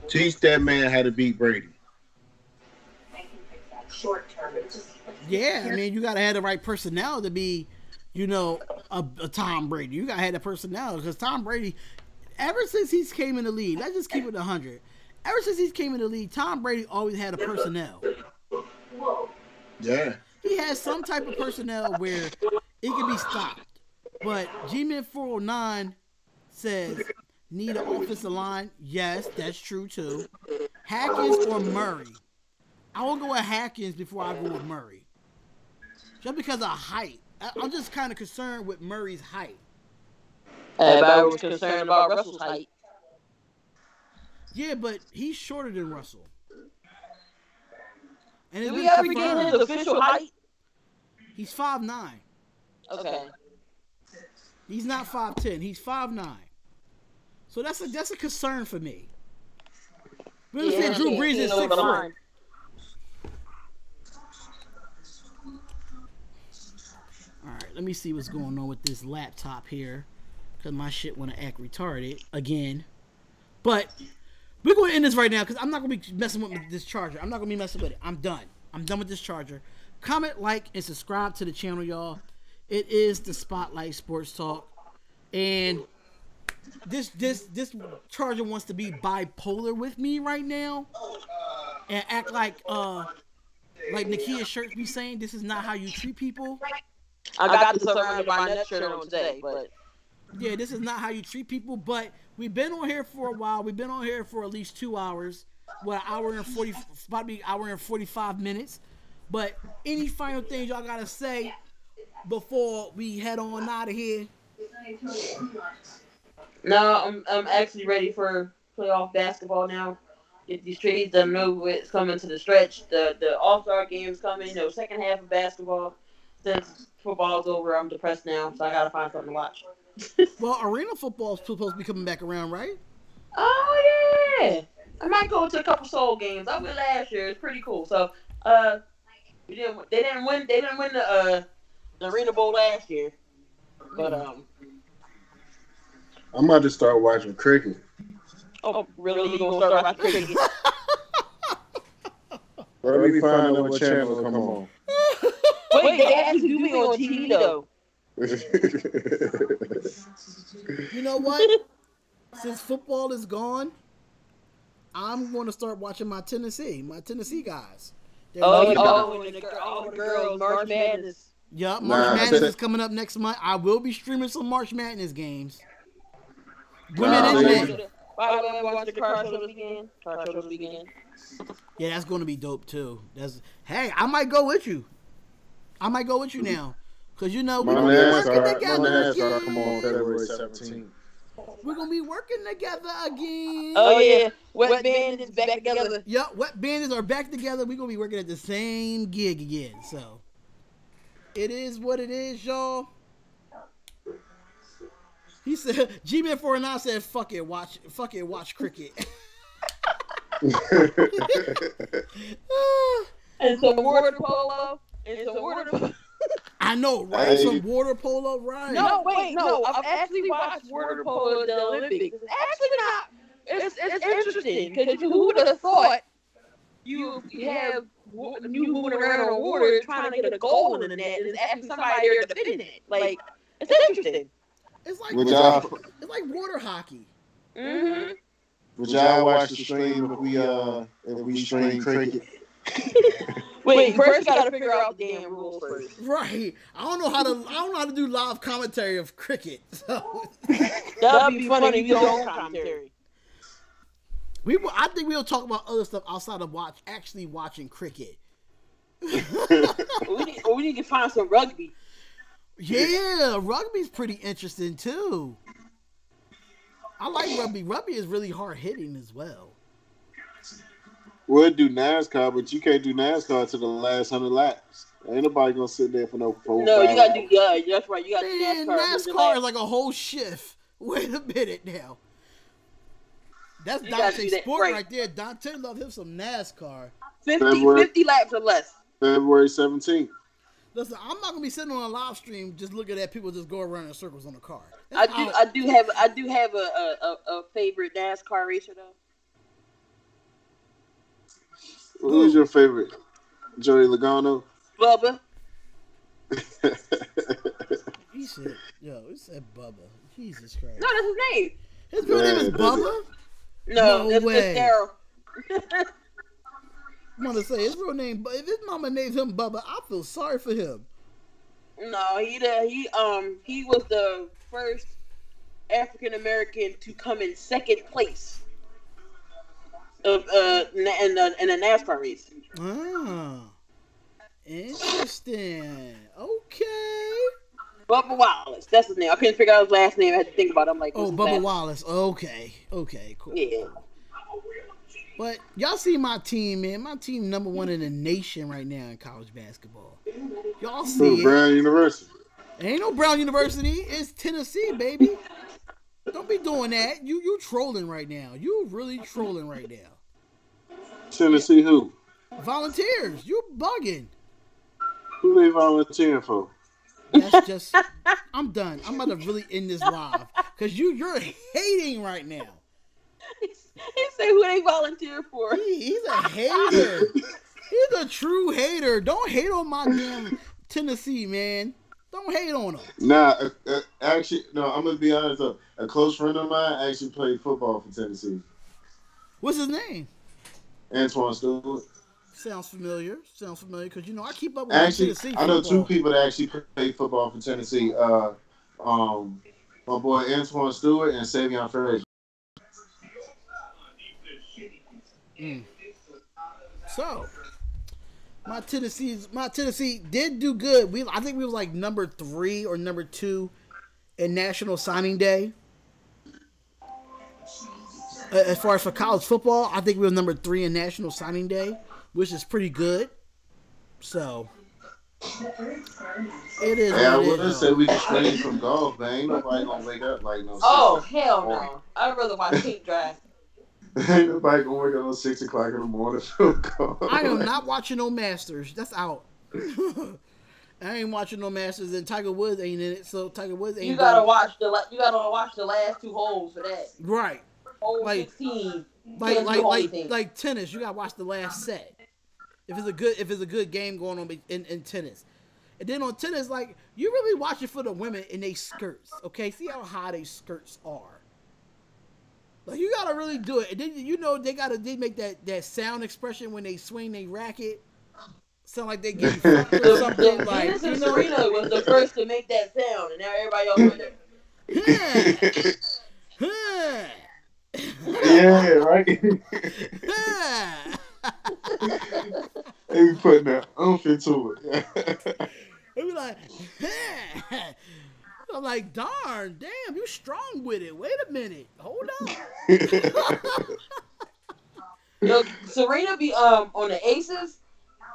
Teach that man how to beat Brady. Yeah, I mean you gotta have the right personnel to be. A Tom Brady. You got to have the personnel because Tom Brady, ever since he's came in the league, let's just keep it 100. Ever since he's came in the league, Tom Brady always had a personnel. Yeah. He has some type of personnel where it can be stopped. But G-Man 409 says, need an offensive line. Yes, that's true too. Hackins or Murray? I will go with Hackins before I go with Murray. Just because of height. I'm just kind of concerned with Murray's height. Everybody was concerned about Russell's height. Yeah, but he's shorter than Russell. And did we ever get his official height? He's 5'9". Okay. He's not 5'10". He's 5'9". So that's a concern for me. We understand Drew Brees is 6'4". Alright, let me see what's going on with this laptop here. Because my shit want to act retarded again. But we're going to end this right now because I'm not going to be messing with this charger. I'm not going to be messing with it. I'm done. I'm done with this charger. Comment, like, and subscribe to the channel, y'all. It is the Spotlight Sports Talk. And this charger wants to be bipolar with me right now. And act like Nakia Shirts be saying, this is not how you treat people. I got the Surrounded by Net shirt on today, but yeah, this is not how you treat people. But we've been on here for a while. We've been on here for at least 2 hours. Well, hour and 45 minutes. But any final things y'all gotta say before we head on out of here? No, I'm actually ready for playoff basketball now. Get these trades done over with. It's coming to the stretch. The All-Star game's coming. Second half of basketball. Since football's over, I'm depressed now, so I gotta find something to watch. Well, arena football's supposed to be coming back around, right? Oh yeah, I might go to a couple soul games. I went last year. It's pretty cool. So, they didn't win the Arena Bowl last year, but I'm about to start watching cricket. Oh, really? You gonna start watching cricket? Let me find out what channel come on. Wait, they actually do me on TV though. You know what? Since football is gone, I'm going to start watching my Tennessee guys. The girls, March Madness. Yup, March Madness is coming up next month. I will be streaming some March Madness games. Women and men. By the way, I watched the car show this weekend. Yeah, that's going to be dope too. Hey, I might go with you. Now. Because, we're going to be working together again. Come on, February 17th. We're going to be working together again. Oh, yeah. Wet Bandits back together. Yep, Wet Bandits are back together. We're going to be working at the same gig again. So, it is what it is, y'all. He said, G-Man 49 said, fuck it, watch cricket. And some water polo. I know, right? Some water polo, right? No, wait, no. I've actually watched water polo at the Olympics. it's interesting because who would have thought you have you moving around on water trying to get a goal in the net and asking somebody there to defend it. Like, it's interesting. It's like it's like water hockey. Mm-hmm. Would y'all watch the stream if we stream cricket? Wait, first you gotta figure out the damn rules first. Right. I don't know how to do live commentary of cricket. So that'd be funny if you don't commentary. I think we'll talk about other stuff outside of actually watching cricket. we need to find some rugby. Yeah, rugby's pretty interesting too. I like rugby. Rugby is really hard hitting as well. We'll do NASCAR, but you can't do NASCAR to the last 100 laps. Ain't nobody gonna sit there for no 4 No, you gotta do. Yeah, that's right. You gotta do NASCAR. NASCAR is like a whole shift. Wait a minute now. That's Dante's sport right there. Dante love him some NASCAR. 50 laps or less. February 17th. Listen, I'm not gonna be sitting on a live stream just looking at people just go around in circles on the car. I do have a favorite NASCAR racer though. Who's your favorite? Joey Logano? Bubba. He said Bubba. Jesus Christ. No, that's his name. His real name is Bubba? No it's Daryl. I'm gonna say his real name, but if his mama named him Bubba, I feel sorry for him. No, he was the first African American to come in second place of in a NASCAR race. Ah, interesting. Okay. Bubba Wallace, that's his name. I couldn't figure out his last name. I had to think about it. I'm like, Bubba Wallace. Okay, cool. Yeah. But y'all see my team, man. My team #1 in the nation right now in college basketball. Y'all see it. Brown University. Ain't no Brown University. It's Tennessee, baby. Don't be doing that. You trolling right now. You really trolling right now. Tennessee who? Volunteers. You bugging. Who they volunteering for? That's just. I'm done. I'm about to really end this live because you're hating right now. He said who they volunteer for. He's a hater. He's a true hater. Don't hate on my damn Tennessee, man. Don't hate on him. Nah, actually, no. I'm gonna be honest. A close friend of mine actually played football for Tennessee. What's his name? Antoine Stewart. Sounds familiar because I keep up with Tennessee football. I know 2 people that actually played football for Tennessee. My boy Antoine Stewart and Savion Frazier. So, my Tennessee did do good. I think we was like number 3 or number 2 in National Signing Day. As far as for college football, I think we were number 3 in National Signing Day, which is pretty good. So, it is. Hey, I would say we can stream from golf, man. Ain't nobody gonna wake up like no. Oh hell no! I'd rather watch paint dry. Ain't nobody gonna wake up at 6 o'clock in the morning for golf. I am not watching no Masters. That's out. I ain't watching no Masters, and Tiger Woods ain't in it. So Tiger Woods ain't. You gotta watch the last 2 holes for that. Right. Hole 16. Like tennis, you gotta watch the last set. If it's a good game going on in tennis. And then on tennis, like, you really watch it for the women in they skirts, okay? See how high they skirts are. Like, you gotta really do it. And then they make that sound expression when they swing their racket. Sound like they get fucked or something. Like, Serena was the first to make that sound, and now everybody else with it. Yeah, right. They be putting that oomph into it. They be like, I'm like, darn, damn, you strong with it. Wait a minute, hold on. Yo, Serena be on the Aces,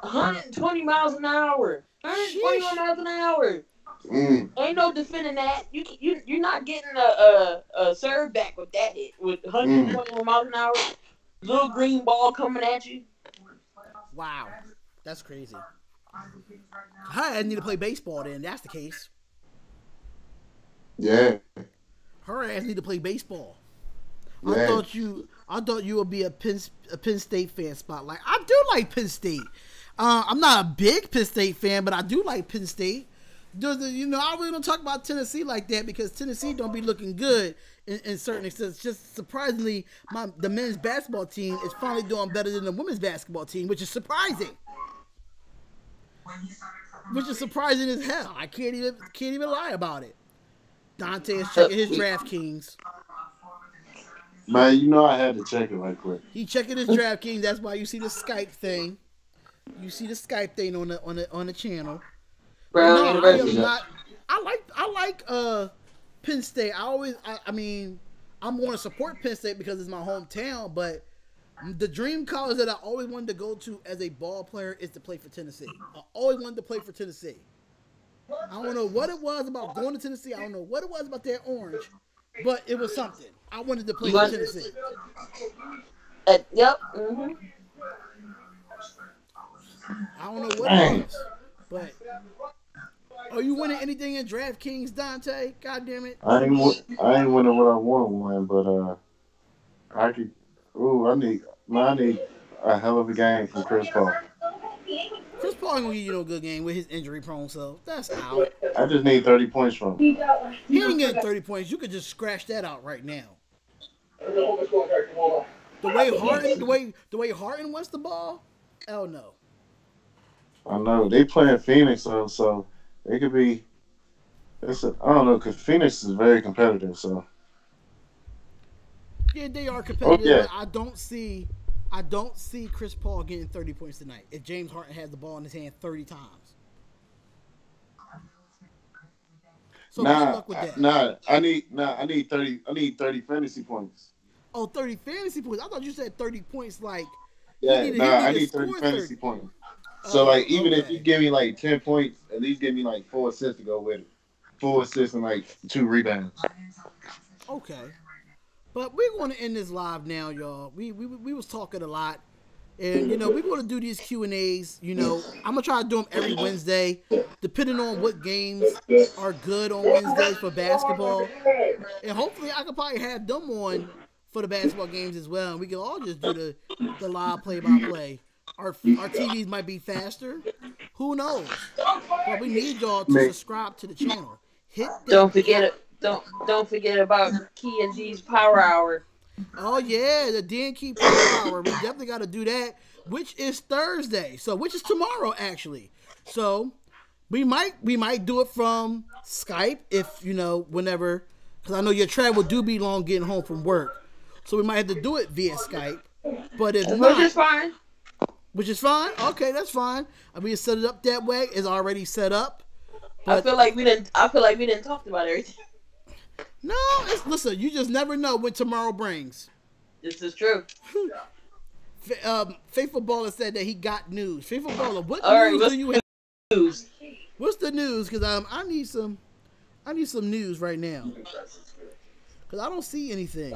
120 miles an hour, 121 miles an hour. Ain't no defending that. You're not getting a serve back with that hit with 121 miles an hour. Little green ball coming at you. Wow, that's crazy. I need to play baseball then. That's the case. Yeah. Her ass need to play baseball. Yeah. I thought you would be a Penn State fan. Spotlight. I do like Penn State. I'm not a big Penn State fan, but I do like Penn State. You know, I really don't talk about Tennessee like that because Tennessee don't be looking good in certain extents. Just surprisingly, the men's basketball team is finally doing better than the women's basketball team, which is surprising. Which is surprising as hell. I can't even lie about it. Dante is checking his DraftKings. Man, you know I had to check it right quick. He checking his DraftKings. That's why you see the Skype thing. You see the Skype thing on the channel. Brown University. I like Penn State. I mean, I'm going to support Penn State because it's my hometown, but the dream college that I always wanted to go to as a ball player is to play for Tennessee. I always wanted to play for Tennessee. I don't know what it was about going to Tennessee. I don't know what it was about that orange, but it was something. I wanted to play for Tennessee. Yep. Mm-hmm. I don't know what it was, but are you winning anything in DraftKings, Dante? God damn it! I ain't winning what I want to win, but I could. Ooh, I need a hell of a game from Chris Paul. Chris Paul ain't gonna give you no good game with his injury prone self. That's out. I just need 30 points from him. He ain't getting 30 points. You could just scratch that out right now. The way Harden wants the ball, hell no. I know they playing Phoenix, so it could be. I don't know, because Phoenix is very competitive. So yeah, they are competitive. Oh, yeah. But I don't see Chris Paul getting 30 points tonight if James Harden has the ball in his hand 30 times. So good luck with that. I need 30. I need 30 fantasy points. Oh, 30 fantasy points. I thought you said 30 points like. Yeah, I need 30 fantasy points. So like even if you give me like 10 points, at least give me like 4 assists to go with it. 4 assists and like 2 rebounds. Okay. But we're going to end this live now, y'all. We was talking a lot. And, you know, we're going to do these Q&As. You know, I'm going to try to do them every Wednesday, depending on what games are good on Wednesdays for basketball. And hopefully I could probably have them on for the basketball games as well. And we can all just do the live play-by-play. Our TVs might be faster. Who knows? But we need y'all to subscribe to the channel. Don't forget about Key and G's Power Hour. Oh yeah, the Dan Key Power Hour. We definitely got to do that, which is Thursday. So, which is tomorrow actually. So, we might do it from Skype if you know whenever, because I know your travel do be long getting home from work. So we might have to do it via Skype. But if not, which is fine. Which is fine. Okay, that's fine. I mean, set it up that way. It's already set up. I feel like we didn't talk about everything. No, listen. You just never know what tomorrow brings. This is true. Faithful Baller said that he got news. Faithful Baller, what news do you have? News. What's the news? Because I need some news right now. Because I don't see anything.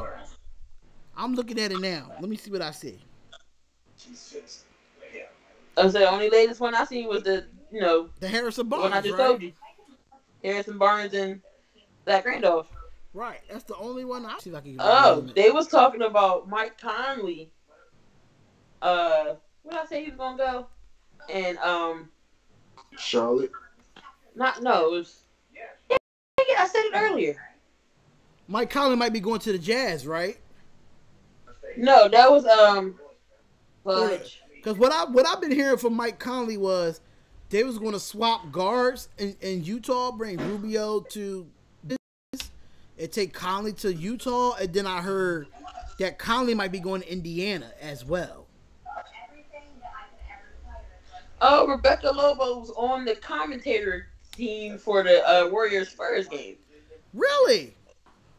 I'm looking at it now. Let me see what I see. I was the only latest one I seen was the Harrison Barnes one I just told you. Harrison Barnes and Zach Randolph. Right, that's the only one I see. If I can they was talking about Mike Conley. Where did I say he was gonna go? And Charlotte. It was. Yeah, I said it earlier. Mike Conley might be going to the Jazz, right? No, that was Fudge. Because what I've been hearing from Mike Conley was they was going to swap guards in Utah, bring Rubio to this, and take Conley to Utah, and then I heard that Conley might be going to Indiana as well. Oh, Rebecca Lobo was on the commentator team for the Warriors Spurs game. Really?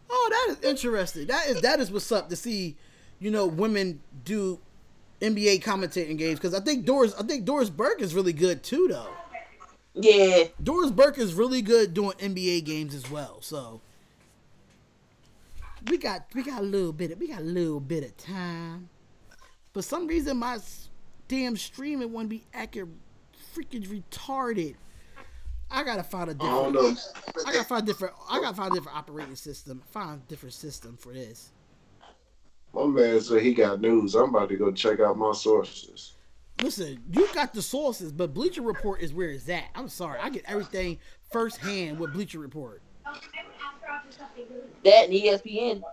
Oh, that is interesting. That is what's up to see, women do NBA commentating games, because I think Doris Burke is really good too, though. Yeah, Doris Burke is really good doing NBA games as well. So we got a little bit of time. For some reason, my damn streaming want to be acting freaking retarded. I gotta find a different. I gotta find a different operating system. Find a different system for this. My man said he got news. I'm about to go check out my sources. Listen, you got the sources, but Bleacher Report is where it's at. I'm sorry, I get everything firsthand with Bleacher Report. That and ESPN.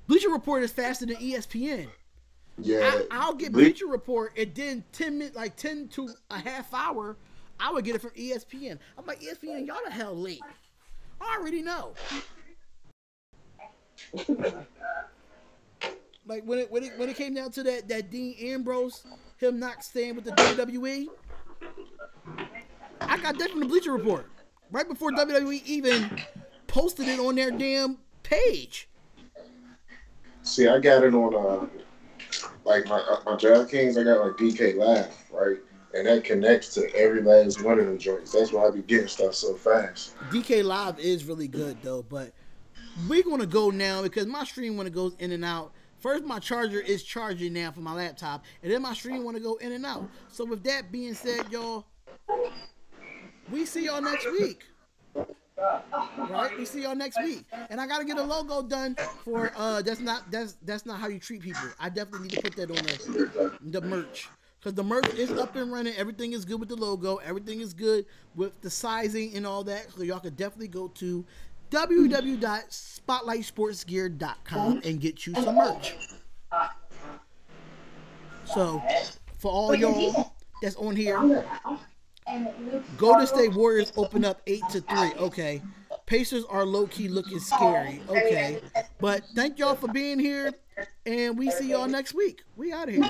Bleacher Report is faster than ESPN. Yeah, I'll get Bleacher Report, and then 10 minutes, like 10 to a half hour, I would get it from ESPN. I'm like, ESPN, y'all the hell late. I already know. Like when it came down to that Dean Ambrose, him not staying with the WWE, I got that from the Bleacher Report right before WWE even posted it on their damn page. See, I got it on like my DraftKings. I got like DK Live, right, and that connects to every last one of them joints. That's why I be getting stuff so fast. DK Live is really good though, but we're gonna go now because my stream when it goes in and out. First, my charger is charging now for my laptop, and then my stream want to go in and out. So with that being said, y'all, we see y'all next week. Right? We see y'all next week. And I gotta get a logo done for that's not how you treat people. I definitely need to put that on the merch. Because the merch is up and running. Everything is good with the logo. Everything is good with the sizing and all that. So y'all can definitely go to www.spotlightsportsgear.com and get you some merch. So, for all y'all that's on here, Golden State Warriors open up 8-3. Okay. Pacers are low-key looking scary. Okay. But thank y'all for being here, and we see y'all next week. We out of here.